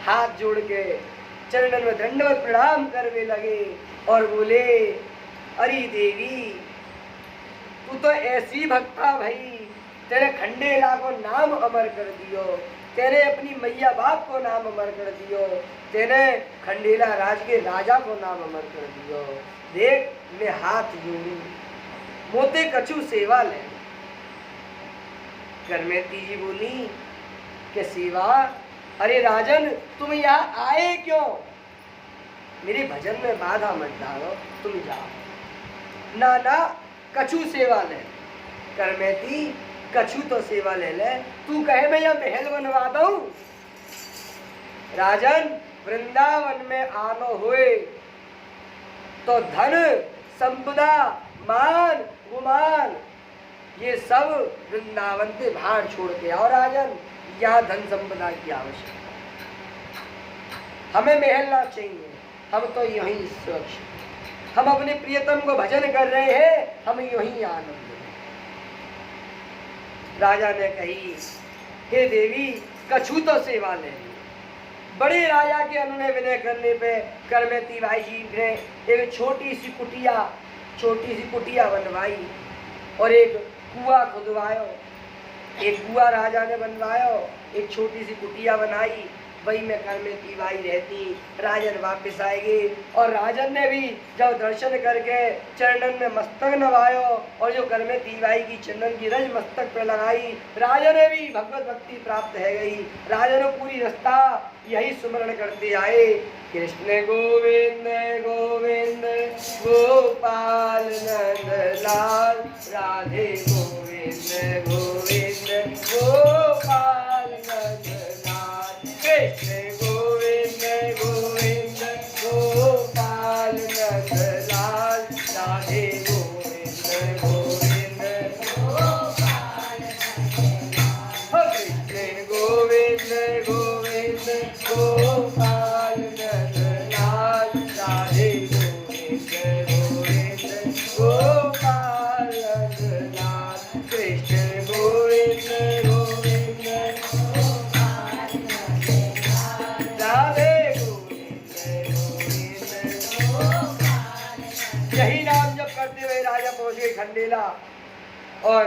हाथ जोड़ के चरणन में दंडवत प्रणाम करने लगे और बोले, अरे देवी तू तो ऐसी भक्ता भाई, तेरे खंडेला को नाम अमर कर दियो, तेने अपनी मैया बाप को नाम अमर कर दियो, तेने खंडेला राज के राजा को नाम अमर कर दियो। देख मैं हाथ जोड़ू, मोते कछु सेवा ले। करमेती जी बोली कि सेवा, अरे राजन तुम यहाँ आए क्यों? मेरे भजन में बाधा मत डालो, तुम जाओ। ना ना कछु सेवा ले। करमेती कछु तो सेवा ले ले, तू कहे मैं यह महल बनवा दूं? राजन वृंदावन में आनो हुए तो धन संपदा मान गुमान ये सब वृंदावन से बाहर छोड़ के आओ राजन, यहाँ धन संपदा की आवश्यकता, हमें महल ना चाहिए, हम तो यहीं सुरक्षित, हम अपने प्रियतम को भजन कर रहे हैं, हम यहीं आनंद। राजा ने कही, हे देवी कछु तो सेवा ले। बड़े राजा के अनुनय विनय करने पे करमेती बाई जी ने एक छोटी सी कुटिया बनवाई और एक कुआं खुदवायो। एक कुआं राजा ने बनवायो, एक छोटी सी कुटिया बनाई, वही में करमेती बाई रहती। राजन वापस आएगी और राजन ने भी जब दर्शन करके चरणन में मस्तक नवायो और जो करमेती बाई की चंदन की रज मस्तक पे लगाई, राजन ने भी भगवत भक्ति प्राप्त है गई। राजन पूरी रास्ता यही सुमरण करते आए, कृष्ण गोविंद गोविंद गोपाल नंदलाल, राधे गोविंद गोविंद गोपाल नंदलाल, कृष्ण गोविंद गोविंद गोपाल नंदलाल, राधे गोविंद गोविंद गोपाल नंदलाल, कृष्ण गोविंद गोविंद गोपाल नंदलाल, राधे गोविंद गोविंद गोपाल नंदलाल, कृष्ण गोविंद गोविंद गोपाल नंदलाल, राधे गोविंद गोविंद गोपाल। यही नाम जब करते हुए राजा पहुंच गए खंडेला और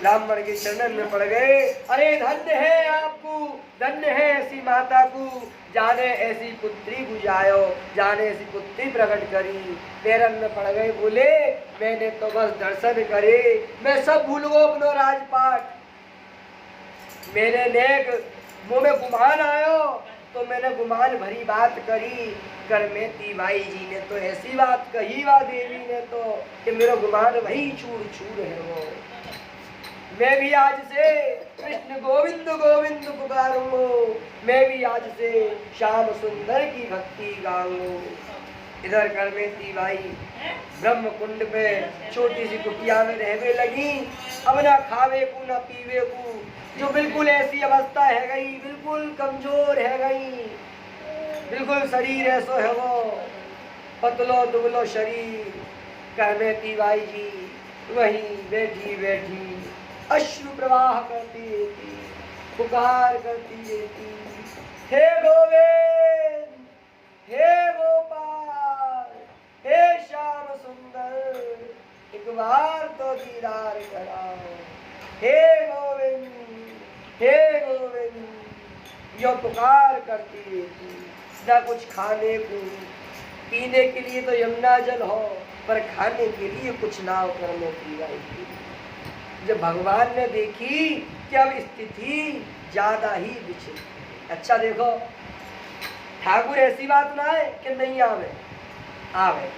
ब्राह्मण के चरणन में पड़ गए। अरे धन्य है आपको, धन्य है ऐसी माता को, जाने ऐसी पुत्री बुझायो, जाने ऐसी पुत्री प्रकट करी। पैरन में पड़ गए, बोले मैंने तो बस दर्शन करे, मैं सब भूल गो अपनो राजपाट, मेरे नेक मुँह में गुमान आयो तो मैंने गुमान भरी बात करी। करमेती बाई जी ने तो ऐसी बात कही, वा देवी ने तो, कि मेरा गुमान वही चूर चूर है वो। मैं भी आज से कृष्ण गोविंद गोविंद पुकारूंगो, मैं भी आज से श्याम सुंदर की भक्ति गाऊंगो। इधर करमेती बाई ब्रह्म कुंड पे छोटी सी कुटिया में रहने लगी। अब ना खावे को ना पीवे को, जो बिल्कुल ऐसी अवस्था है गई, बिल्कुल कमजोर है गई, बिल्कुल शरीर ऐसो है वो पतलो दुबलो शरीर। करमेती बाई जी वहीं बैठी बैठी अश्रु प्रवाह करती रहती, पुकार करती रहती, हे गोविंद, हे गोपाल, हे श्याम सुंदर, एक बार तो दीदार कराओ, हे गोविंद, हे गोविंद। यो पुकार करती रहती। ना कुछ खाने को पीने के लिए तो यमुना जल हो, पर खाने के लिए कुछ ना हो। करमेती बाई की जब भगवान ने देखी कि अब स्थिति ज्यादा ही विचित्र। अच्छा देखो, ठाकुर ऐसी बात ना है कि नहीं आवे, आवे,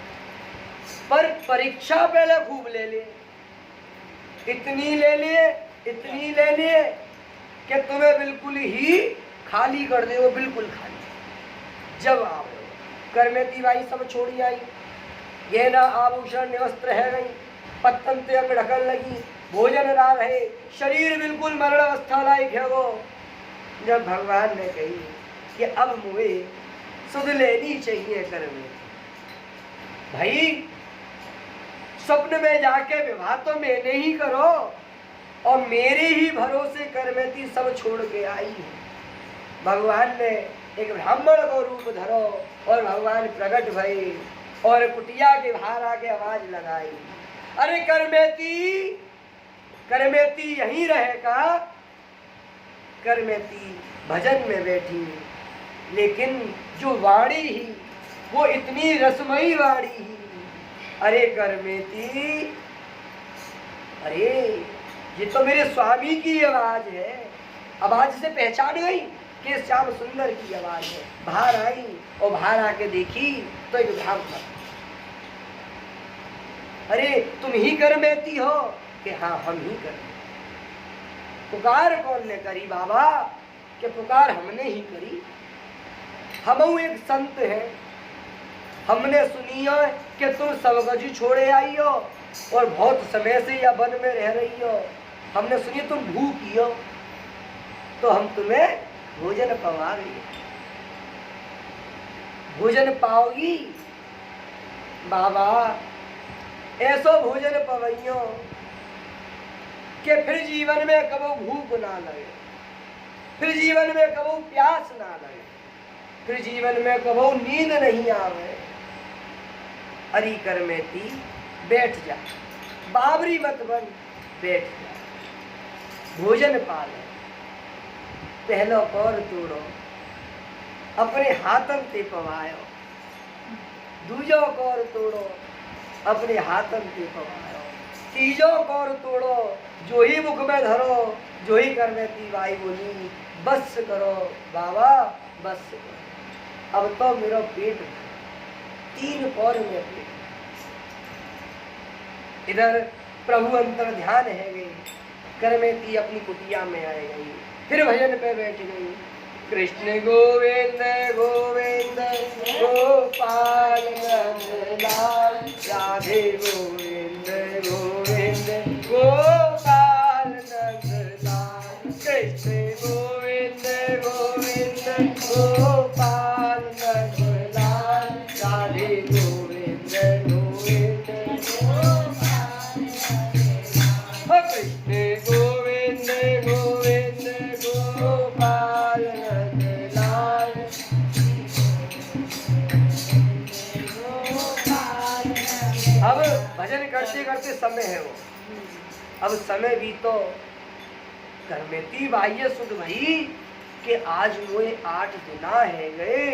पर परीक्षा पहले खूब ले लिए, इतनी ले लिए, इतनी ले लिए कि तुम्हें बिल्कुल ही खाली कर दे, वो बिल्कुल खाली। जब आवे करमेती बाई सब छोड़ी आई, गहना आभूषण निवस्त्र है गई, पत्तन ते अंग ढकन लगी, भोजन रा रहे, शरीर बिल्कुल मरण अवस्था लायक है वो। जब भगवान ने कही कि अब मुझे सुध लेनी चाहिए करमेती, भाई स्वप्न में जाके विवाह तो मैंने ही करो और मेरे ही भरोसे करमेती सब छोड़ के आई है। भगवान ने एक ब्राह्मण को रूप धरो और भगवान प्रकट भई और कुटिया के बाहर आके आवाज लगाई, अरे करमेती, करमेती यहीं रहेगा। करमेती भजन में बैठी, लेकिन जो वाणी ही वो इतनी रसमयी वाणी ही, अरे करमेती, अरे ये तो मेरे स्वामी की आवाज है। आवाज से पहचान गई कि श्याम सुंदर की आवाज है। बाहर आई और बाहर आके देखी तो एक ब्राह्मण, अरे तुम ही करमेती हो? कि हाँ हम ही करमेती। पुकार कौन ने करी बाबा? कि पुकार हमने ही करी। हम एक संत हैं, हमने सुनी है कि तुम सबगजी छोड़े आई हो और बहुत समय से या वन में रह रही हो। हमने सुनी तुम भूखी हो तो हम तुम्हें भोजन पवाएंगे। भोजन पाओगी बाबा? ऐसो भोजन पवैयो कि फिर जीवन में कबो भूख ना लगे, फिर जीवन में कबो प्यास ना लगे, फिर जीवन में कबो नींद नहीं आवे। अरे करमेती बैठ जा, बाबरी मत बन, बैठ जा, भोजन पालो। पहलो कौर तोड़ो, अपने हाथन ते पवायो, दूजो कौर तोड़ो, अपने हाथन ते पवायो, तीजो कौर तोड़ो, जो ही मुख में धरो। जो ही करमेती बाई बोली, बस करो बाबा, बस करो, अब तो मेरा पेट 3 कौर में पेट। इधर प्रभु अंतर ध्यान है गई, करमेती अपनी कुटिया में आए गई, फिर भजन पे बैठ गई। कृष्ण गोविंद गोविंद गोपाल नंदलाल, राधे गोविंद गोविंद गोपाल नंदलाल, कृष्ण गोविंद गोविंद गोपाल नंदलाल, राधे गोविंद गोविंद गोपाल नंदलाल, कृष्ण गोविंद गोविंद गोपाल नंदलाल। अब भजन करते करते समय है वो, अब समय भी तो करमेती बाह्य सुध भई कि आज मुझे 8 दिना है गए,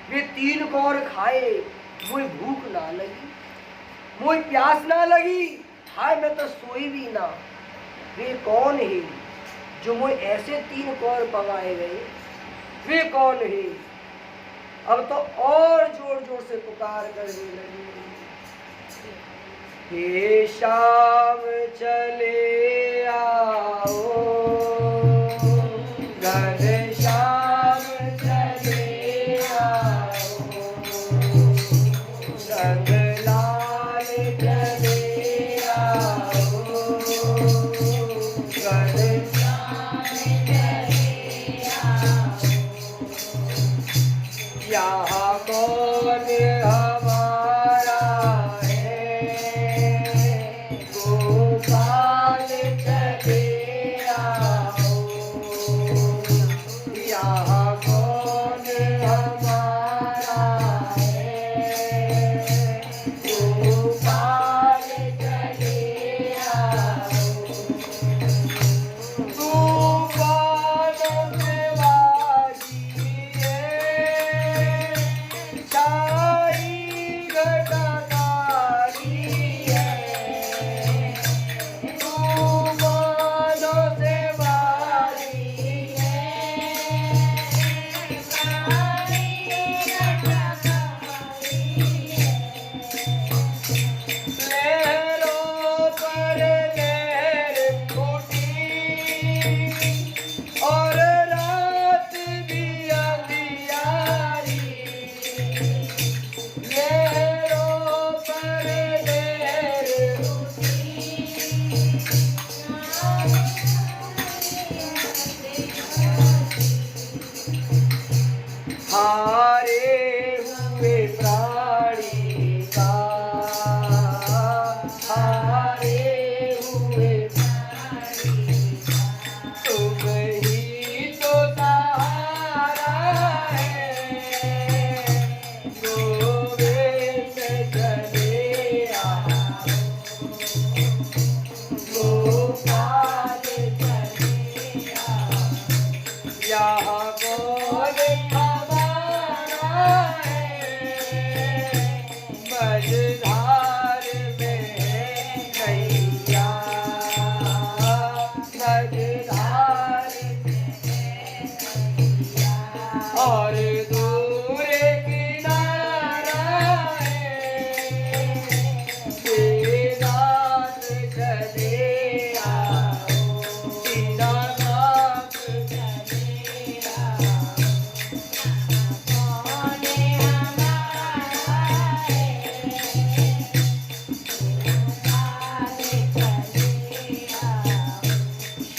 वे 3 कौर खाए, मुझे भूख ना लगी, मुझे प्यास ना लगी, हाय मैं तो सोई भी ना। वे कौन है जो मुझे ऐसे 3 कौर पवाए गए? वे कौन है? अब तो और जोर जोर से पुकार करने लगी, हे शाम चले आओ, घन श्याम चले आओ, रंगलाल चले आओ, घन श्याम चले आओ, यहाँ कौन हमारा मझधार में नैया, मझधार और दूर किनारा है, दीनानाथ चले आओ, दीनानाथ चले आओ।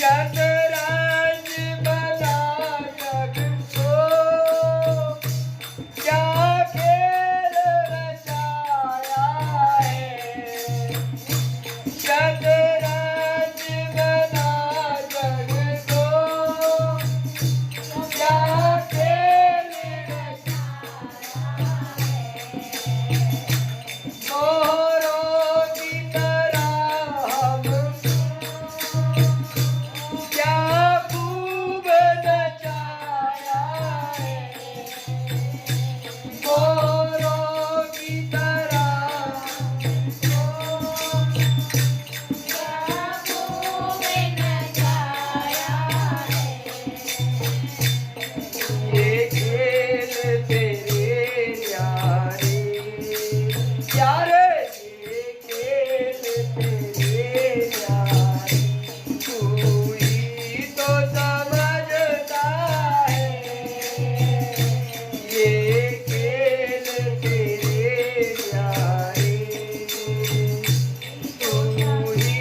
शतरंज बना जग को, क्या खेल रचाया है। शतरंज बना जग को, क्या खेल रचाया है। मोरों की तरह हमको क्या खूब नचाया है। मोरों की तरह क्या खूब नचाया है। ये खेल तेरे यारे, यारे ये खेल तेरे यारे, तू ही तो समझता है। ये खेल तेरे यारे, तू ही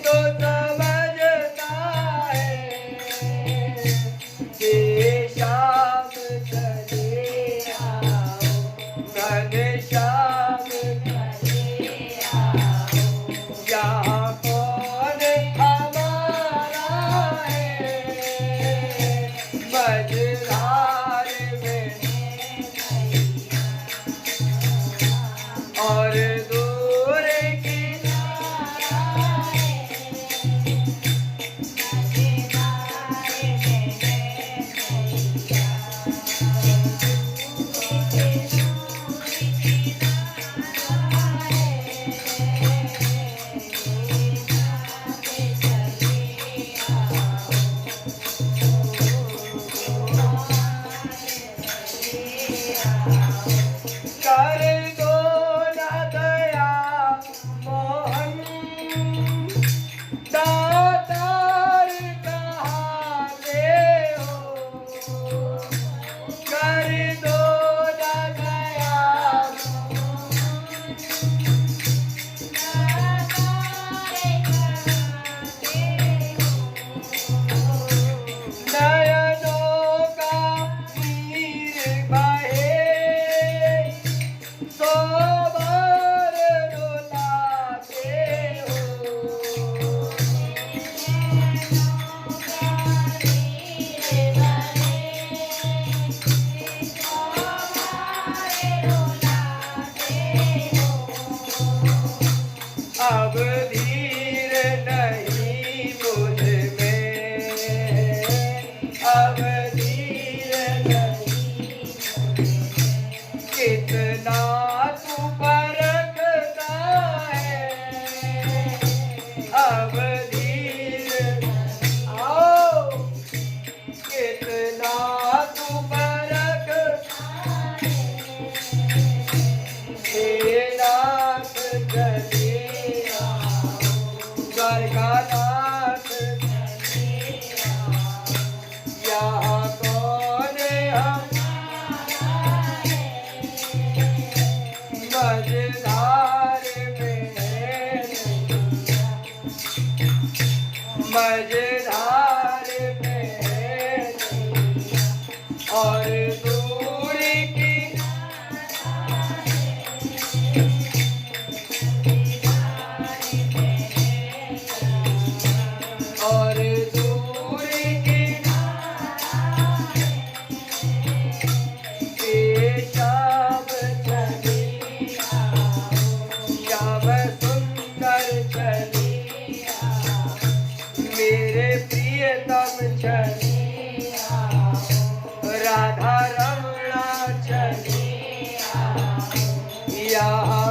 तो समझता है। ये शाम चले आओ, घनश्याम चले आओ, यहाँ कौन हमारा है। मझधार में और दूर किनारा है, कर दो न दया मोहन, दातार कहाते हो। कर दो न दया नयनों का नीर बहे, सो बार रुलाते हो। अब धीर नहीं मुझ में, अब धीर नहीं, कितना तू परखता है। अब धीर आओ, कितना तू परखता है। हे नाथ चले आओ, द्वारकानाथ चले आओ, यहाँ कौन हमारा है। मझधार में नैया, मझधार में नैया और दूर किनारा है। और दूर किनारा है। ये शाम चली आओ, श्याम सुंदर चली आओ, मेरे प्रियतम चली आओ, राधा रमणा चली आओ, यहाँ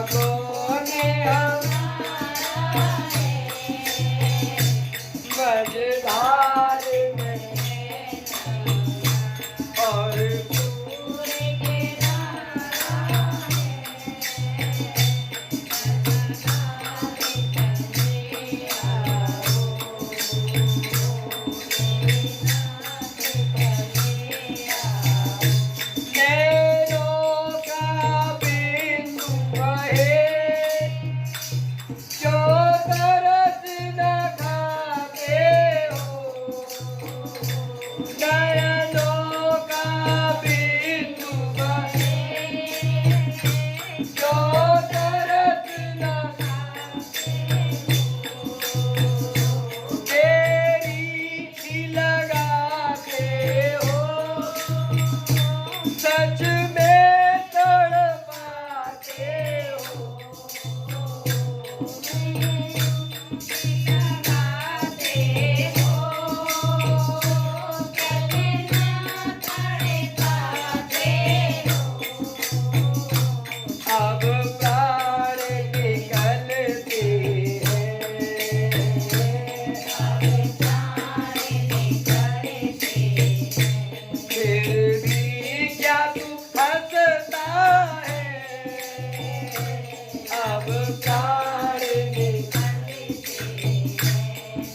प्राण निकलते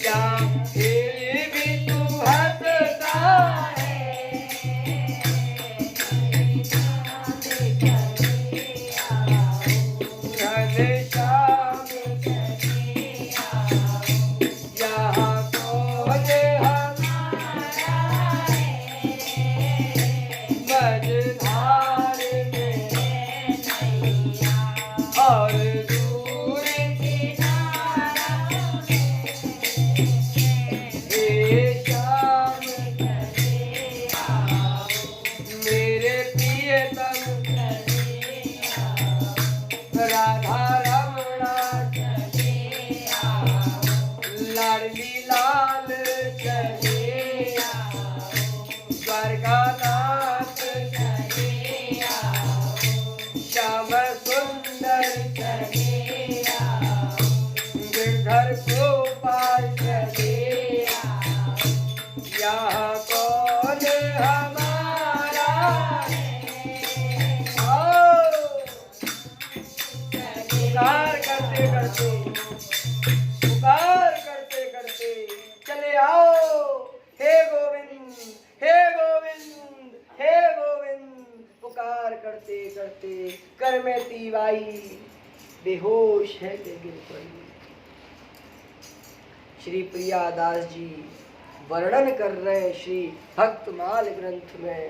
क्या फिर भी तू हंसता है घनश्याम यहाँ कौन हमारा मझधार में और दूर किनारों में हे श्याम मेरे प्रियतम राधा रमणा लाडली लाल चले द्वारकानाथ श्याम सुंदर गिरधर गोपाल चले यहाँ कौन हमारा पुकार करते करते पुकार करते करते चले आओ हे गोविंद हे गोविंद हे गोविंद पुकार करते करते कर में तीवाई बेहोश है के गिर पड़ी। श्री प्रियादास जी वर्णन कर रहे हैं श्री भक्तमाल ग्रंथ में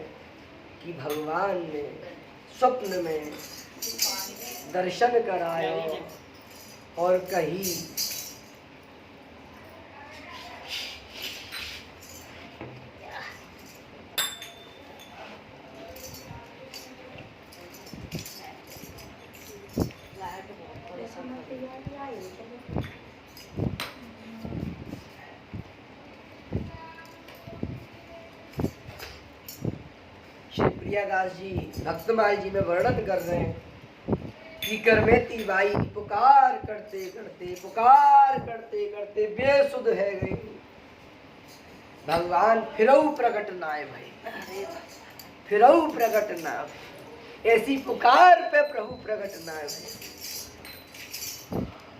कि भगवान ने स्वप्न में दर्शन कराया और कही श्री प्रियादास जी भक्तमाल जी में वर्णन कर रहे हैं कि करमेती बाई पुकार करते करते बेसुध है गई। भगवान फिरऊ प्रकट नाय भाई फिरऊ प्रकट ना ऐसी पुकार पे प्रभु प्रकट नाय भाई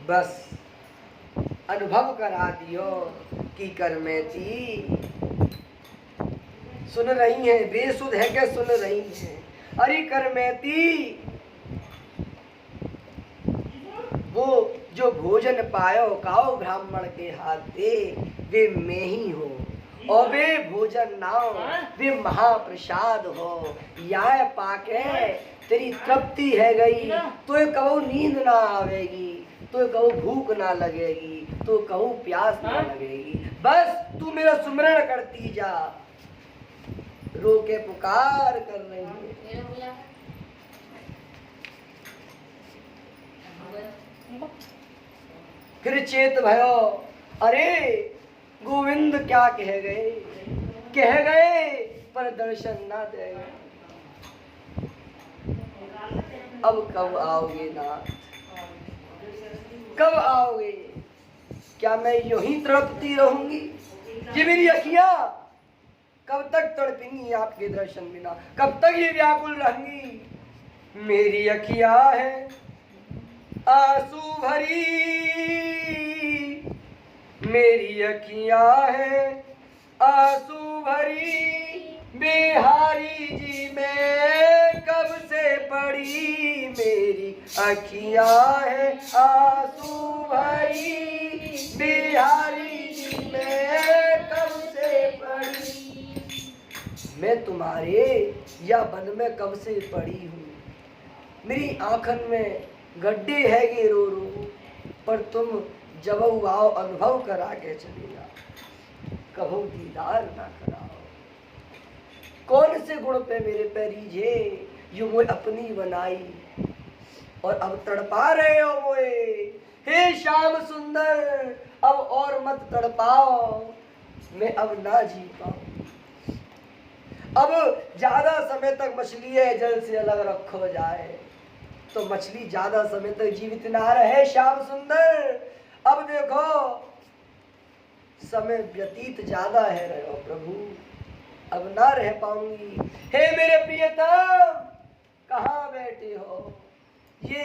बस अनुभव करा दियो कि करमेती सुन रही है बेसुध है क्या सुन रही है। अरे करमेती वो जो भोजन पायो काओ ब्राह्मण के हाथ दे वे मैं ही हो और वे भोजन नाओ वे महाप्रसाद हो याय पाके तेरी तृप्ति है गई तो कबू नींद ना आवेगी तो कबू भूख ना लगेगी तो कबू प्यास ना लगेगी। बस तू मेरा सुमरण करती जा रो के पुकार कर रही है। फिर चेत भयो अरे गोविंद क्या कह गए पर दर्शन ना दे गए। अब कब आओगे नाथ कब आओगे। क्या मैं यूं ही तड़पती रहूंगी ये मेरी अखियां कब तक तड़पेंगी आपके दर्शन बिना कब तक ये व्याकुल रहेंगी। मेरी अखियां है आंसू भरी मेरी अखियां है आंसू भरी बिहारी जी में कब से पड़ी मेरी अखियां है आंसू भरी बिहारी जी में कब से पड़ी। मैं तुम्हारे या वन में कब से पड़ी हूँ मेरी आंखन में गड्ढे है गे रो रो पर तुम जब आओ अनुभव करा के चले जाओ कभू दीदार ना कराओ। कौन से गुण पे मेरे पे रीझे यूं मुझे अपनी बनाई और अब तड़पा रहे हो मोए हे श्याम सुंदर अब और मत तड़पाओ मैं अब ना जी पाऊं। अब ज्यादा समय तक मछली है जल से अलग रखो जाए तो मछली ज्यादा समय तक जीवित ना रहे। श्याम सुंदर अब देखो समय व्यतीत ज्यादा है रहे हो प्रभु अब ना रह पाऊंगी। हे मेरे प्रियतम कहाँ बैठे हो ये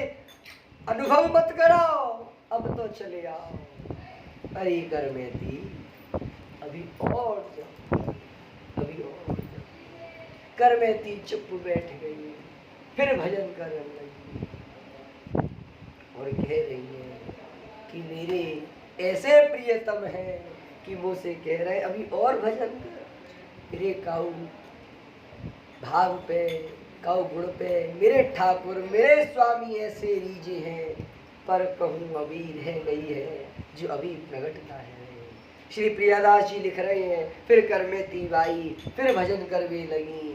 अनुभव मत कराओ, अब तो चले आओ। अरे कर में थी अभी और जाओ, अभी और जाओ। कर में थी चुप बैठ गई, फिर भजन करने लगी और कह रही है कि मेरे ऐसे प्रियतम है कि वो से कह रहे अभी और भजन कर। मेरे काऊ भाव पे, काऊ गुण पे मेरे ठाकुर मेरे स्वामी ऐसे रीझे हैं, पर कहूँ अभी रह गई है जो अभी प्रगटता है। श्री प्रियादास जी लिख रहे हैं, फिर कर में तीवाई, फिर भजन करवे लगी,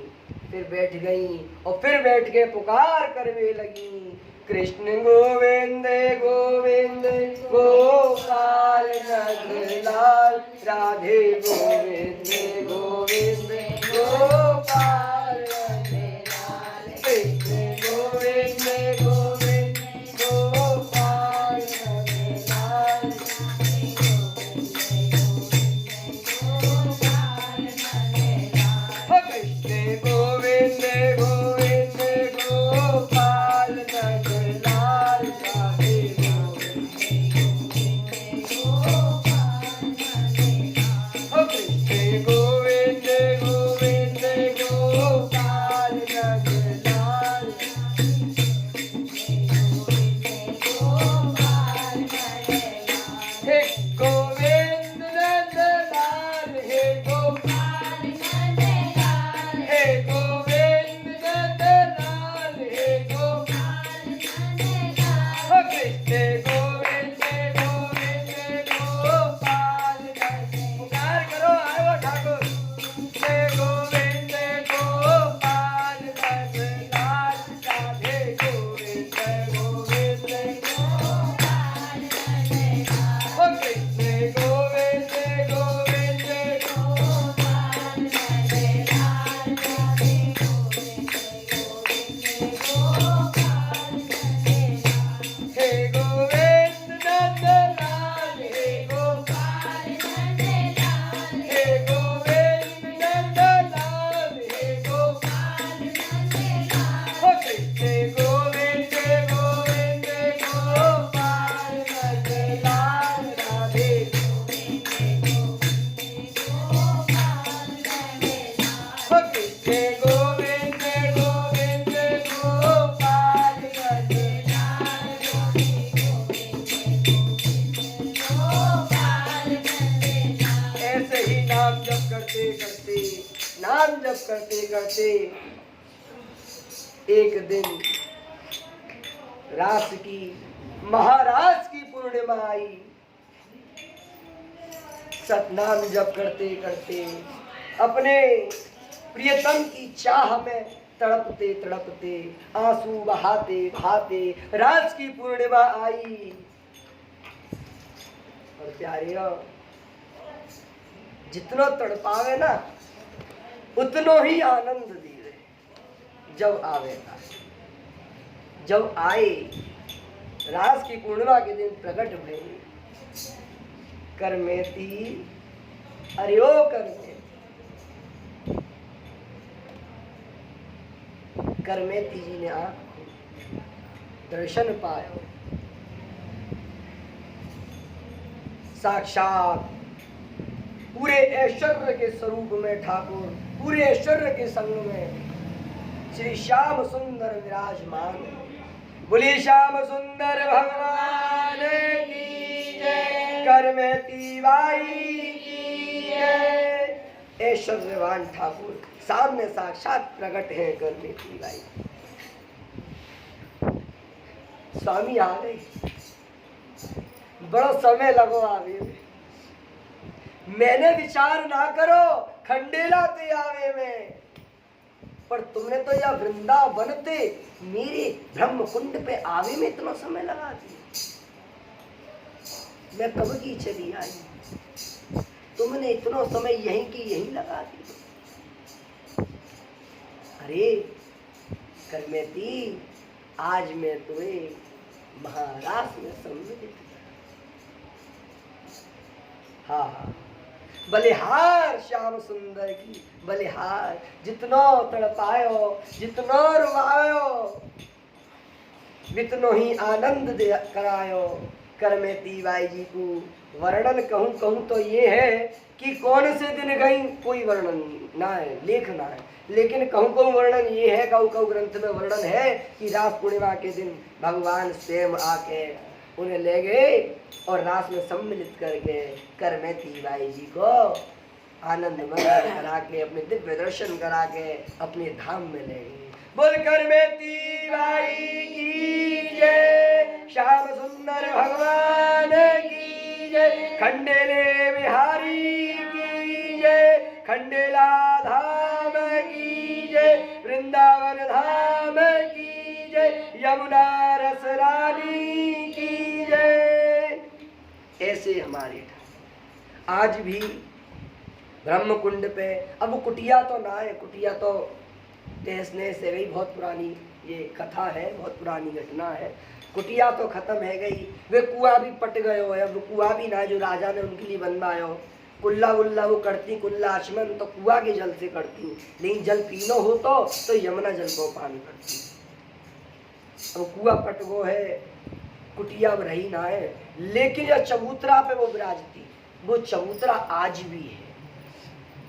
फिर बैठ गई और फिर बैठ के पुकार करवे लगी। कृष्ण गोविंद गोविंद गोपाल नंदलाल, राधे गोविंद गोविंद गोपाल नंदलाल, कृष्ण गोविंद गोविंद गोपाल नंदलाल, कृष्ण गोविंद गोविंद गोपाल नंदलाल, राधे गोविंद कृष्ण गोविंद गोविंद गोपाल नंदलाल, हे गोविंद नंदलाल, हे गोपाल नंदलाल, हे गोविंद नंदलाल, हे गोपाल नंदलाल, कृष्ण गोविंद गोविंद गोपाल नंदलाल। पुकार करो आओ ठाकुर, हे गोविंद गोपाल नंदलाल, राधे गोविंद गोविंद गोपाल नंदलाल, कृष्ण गोविंद गोविंद गोपाल नंदलाल, राधे गोविंद गोपाल नंदलाल, हे गोविंद नंदलाल, हे गोपाल नंदलाल, हे गोविंद नंदलाल, हे गोपाल नंदलाल, कृष्ण गोविंद गोविंद गोपाल नंदलाल, राधे गोविंद गोविंद गोपाल नंदलाल, कृष्ण गोविंद गोविंद गोपाल नंदलाल, राधे गोविंद गोपाल नंदलाल। ऐसे ही नाम जप करते करते, नाम जप करते करते एक दिन रास की, महाराज की पूर्णिमा आई। सतनाम जप करते करते अपने प्रियतम की चाह में तड़पते तड़पते, आंसू बहाते बहाते राज की पूर्णिमा आई। और प्यारियों, जितना तड़पावे ना उतनो ही आनंद दीवे जब आवेगा। जब आए रास की पूर्णिमा के दिन प्रकट भई, कर में थी अरे ओ कर में, कर में थी जी ने आंख खोली, दर्शन पायो। साक्षात पूरे ऐश्वर्य के स्वरूप में ठाकुर, पूरे ऐश्वर्य के संग में श्री श्याम सुंदर विराजमान। बोलिए श्याम सुंदर भगवान की जय, कर में तीवाई की जय। ऐश्वर्यवान ठाकुर सामने साक्षात प्रकट है कर में तीवाई। स्वामी आ गए, बड़ा समय लगो आवे में। मैंने विचार ना करो खंडेला ते आवे में, पर तुमने तो यह वृंदावन ते मेरे ब्रह्म कुंड पे आवे में इतना समय लगा दिया। मैं कब की चली आई, तुमने इतना समय यहीं की यहीं लगा दिया। अरे करमेती, आज मैं तुम्हें महाराज में सम्मिलित। हाँ, बलिहार श्याम सुंदर की बलिहार, जितना तड़पायो जितना रुवायो, बितनो ही आनंद दे करायो कर में तीबाई जी को। वर्णन कहूँ कहूँ तो ये है कि कौन से दिन गई कोई वर्णन ना है, लेख ना है, लेकिन कहूँ कहूँ वर्णन ये है, कहूँ कहूँ ग्रंथ में वर्णन है कि रास पूर्णिमा के दिन भगवान स्वयं आके उन्हें ले गए और रास में सम्मिलित करके कर में तीबाई जी को आनंद मंगल करा के अपने दिव्य दर्शन करा के अपने धाम में ले गए। बोल कर में तीबाई की जय, श्याम सुंदर भगवान की जय, खंडेले बिहारी की जय, खंडेला धाम की जय, वृंदावन धाम की जय, यमुना रस रानी की जय। ऐसे हमारे आज भी ब्रह्म कुंड पे, अब कुटिया तो ना है, कुटिया तो तहस नहस है गई, बहुत पुरानी ये कथा है, बहुत पुरानी घटना है। कुटिया तो खत्म है गई, वे कुआं भी पट गए हो, अब कुआं भी ना जो राजा ने उनके लिए बनवायो। कुल्ला उल्ला वो करती, कुल्ला आचमन तो कुआं के जल से करती, लेकिन जल पीनो हो तो यमुना जल को पान करती। अब कुआं पट गो है, कुटिया रही ना है, लेकिन जो चबूतरा पे वो विराजती, वो चबूतरा आज भी है,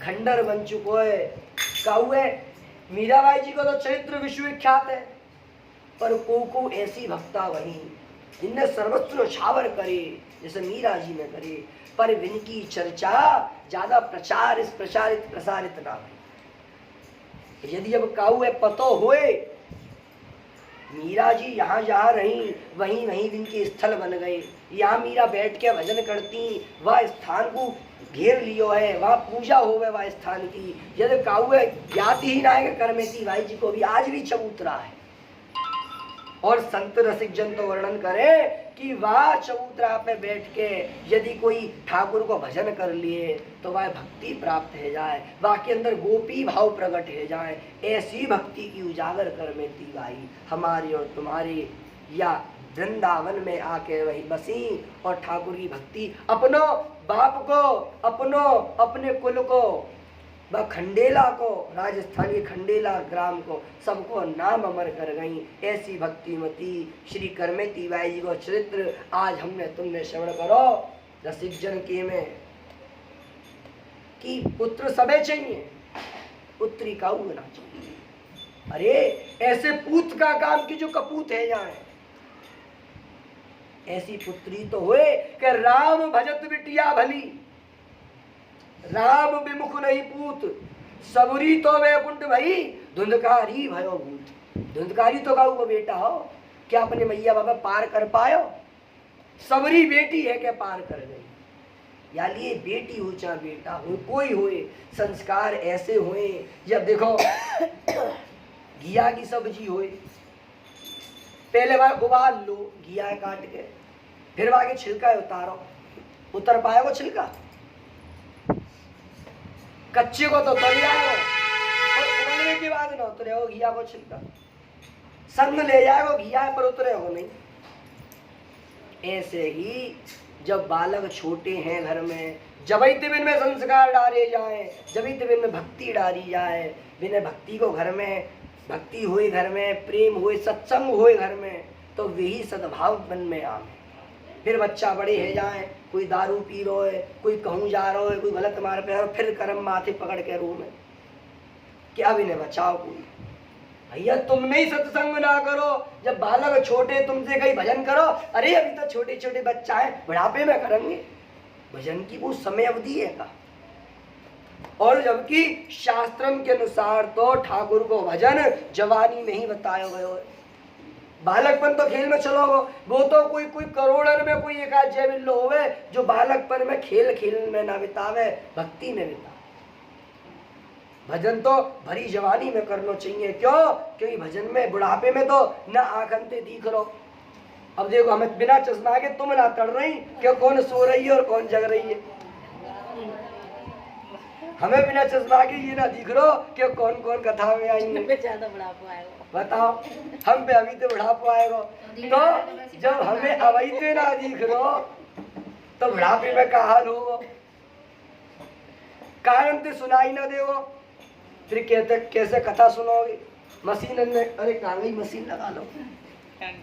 खंडर बन चुको है। काहुए मीराबाई जी को तो चरित्र विश्वविख्यात है, पर को ऐसी भक्ता वही जिनने सर्वस्व छावर करे जैसे मीरा जी ने करे, पर इनकी चर्चा ज्यादा प्रसारित ना हो। यदि अब काहुए पतो हुए मीरा जी यहाँ जहाँ रही वहीं वहीं इनके स्थल बन गए, यहाँ मीरा बैठ के भजन करती, वह स्थान को घेर लियो है, वहाँ पूजा होवे वह स्थान की। यदि काहुए ज्ञात ही ना है कर में तीबाई जी को भी आज भी चबूतरा है। और संत रसिक जन तो वर्णन करे कि वह चबूतरा पे बैठ के यदि कोई ठाकुर को भजन कर लिए तो वह भक्ति प्राप्त हो जाए, वह के अंदर गोपी भाव प्रकट हो जाए। ऐसी भक्ति की उजागर कर में तीबाई हमारी और तुम्हारी या वृंदावन में आके वही बसी और ठाकुर की भक्ति अपनो बाप को, अपनो अपने कुल को, व खंडेला को, राजस्थान के खंडेला ग्राम को, सबको नाम अमर कर गई। ऐसी भक्तिमती श्री कर में तीबाई जी को चरित्र आज हमने तुमने श्रवण करो। रसिक जन के में कि पुत्र सबे चाहिए, पुत्री का होना चाहिए। अरे ऐसे पूत का काम की जो कपूत है जाए, ऐसी पुत्री तो हुए कि राम भजत बिटिया भली, राम विमुख नहीं पूत, सबरी तो वैकुंठ भई, धुंधकारी भयो भूत। धुंधकारी तो गाऊ को बेटा हो, क्या अपने मैया बाबा पार कर पायो? सबरी बेटी है क्या पार कर गई। या लिए बेटी हो चाहे बेटा हो, कोई होए, संस्कार ऐसे हुए। जब देखो घिया की सब्जी होए, पहले बार उबाल लो घिया काट के, फिर आगे छिलका उतारो, उतर पाएगा छिलका? कच्चे को तो तल जाएगा और उबलने के बाद ना उतरे हो घिया को छिलका, संग ले जाएगा घिया पर उतरे हो नहीं। ऐसे ही जब बालक छोटे हैं घर में, जब तिबिन में संस्कार डाले जाए, जब तिबिन में भक्ति डाली जाए, बिना भक्ति को घर में, भक्ति हुई घर में, प्रेम हुए, सत्संग हुए घर में, तो वही सद्भाव मन में आवे। फिर बच्चा बड़े है जाए, कोई दारू पी रो है, कोई कहूँ जा रहा है, कोई गलत मार पे है, फिर कर्म माथे पकड़ के रू में कि अब इन्हें बचाओ। कोई भैया तुम नहीं सत्संग ना करो, जब बालक छोटे तुमसे कहीं भजन करो, अरे अभी तो छोटे छोटे बच्चा है, बुढ़ापे में करेंगे भजन की वो समय अवधि है का। और जबकि शास्त्रम के अनुसार तो ठाकुर को भजन जवानी में ही बताया गया है। बालकपन तो खेल में चलो, वो तो कोई कोई करोड़न में कोई एक आध जय मिल्लो होवे जो बालकपन में खेल खेल में ना बितावे, भक्ति में बितावे। भजन तो भरी जवानी में करना चाहिए। क्यों? क्योंकि भजन में बुढ़ापे में तो ना आंखनते दिख रो। अब देखो हमें बिना चश्मा के तुम ना तड़ रही क्यों, कौन सो रही है और कौन जग रही है। हमें बिना चश्मा के ये ना दिख रो कि कौन कौन कथा में आई है। ज्यादा बुढ़ापा आएगा बताओ, हम पे अभी तो बुढ़ापा आएगा, तो जब हमें अवई तो ना दिख रो तो बुढ़ापे में का हाल होगा। कारण तो सुनाई ना देवो, फिर कहते कैसे कथा सुनोगे। मशीन में, अरे कहाँ गई मशीन, लगा लो।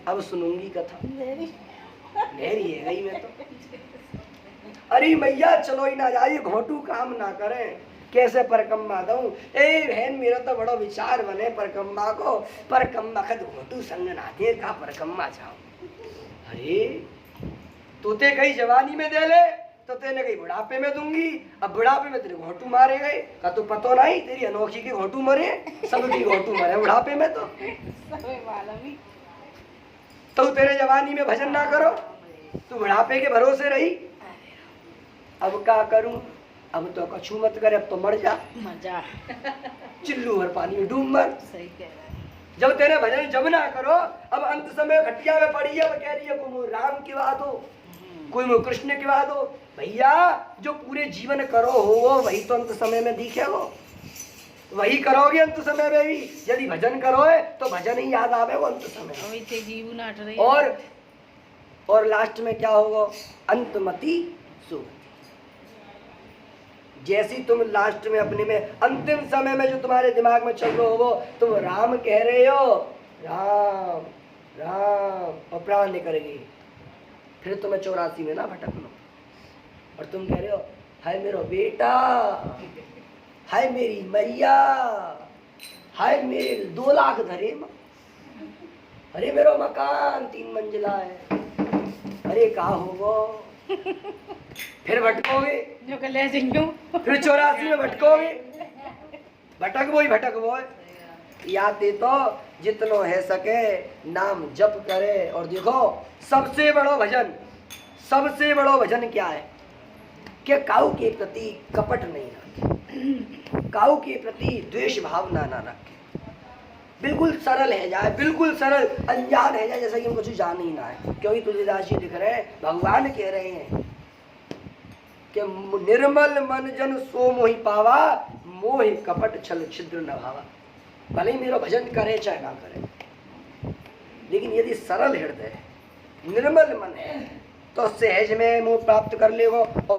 अब सुनूंगी कथा। मेरी है गई मैं तो। अरे मैया चलो ही ना जाइए, घोटू काम ना करें, कैसे परकम्मा दूं? ए बहन मेरा तो बड़ा विचार बने परकम्मा को, परकम्मा खद घोटू संग ना दे का परकम्मा जाओ। अरे तोते कहीं जवानी में दे ले तो तेने कहीं बुढ़ापे में दूंगी, अब बुढ़ापे में तेरे घोटू मारे गए का तो पतो नहीं, तेरी अनोखी के घोटू मरे, सबकी घोटू मरे बुढ़ापे में। तो तेरे जवानी में भजन ना करो, तू बुढ़ापे के भरोसे रही। अब क्या करूं? अब तो कछु मत करे, अब तो मर जा, मजा चिल्लू भर पानी में डूब मर। सही कह रहा है। जब तेरे भजन जब ना करो, अब अंत समय खटिया में पड़ी है, वो कह रही है कोई राम की बात हो, कोई कृष्ण की बात हो। भैया जो पूरे जीवन करो हो वही तो अंत समय में दिखे हो, वही करोगे अंत समय में भी। यदि भजन करोगे तो भजन ही याद आवे वो अंत समय। और लास्ट में क्या होगा? अंतमति सुगति। जैसी तुम लास्ट में अपने में अंतिम समय में जो तुम्हारे दिमाग में चल रहा हो वो तुम राम कह रहे हो, राम राम, और प्राण निकल गई, फिर तुम्हें 84 में ना भटकना। और तुम कह रहे हो हाय मेरा बेटा, हाय मेरी मैया, हाय मेरे 2 लाख धरे मां, अरे मेरा मकान 3 मंजिला है, अरे का होगो? फिर भटकोगे, जो कर ले फिर 84 में भटकोगे, भटकबो ही भटकबो। या ते तो जितनो है सके नाम जप करे। और देखो सबसे बड़ो भजन, सबसे बड़ो भजन क्या है कि काऊ के प्रति कपट नहीं रखे, काऊ के प्रति द्वेष भावना ना रखे, बिल्कुल सरल है जाए, बिल्कुल सरल, अनजान है जाए जैसा कि हम कुछ जान ही ना है। क्योंकि तुलसीदास जी लिख रहे हैं, भगवान कह रहे हैं कि निर्मल मन जन सो मोहि पावा, मोहि कपट छल छिद्र न भावा। भले ही मेरा भजन करे चाहे ना करे, लेकिन यदि सरल हृदय निर्मल मन है तो सहज में मोह प्राप्त कर लेगो।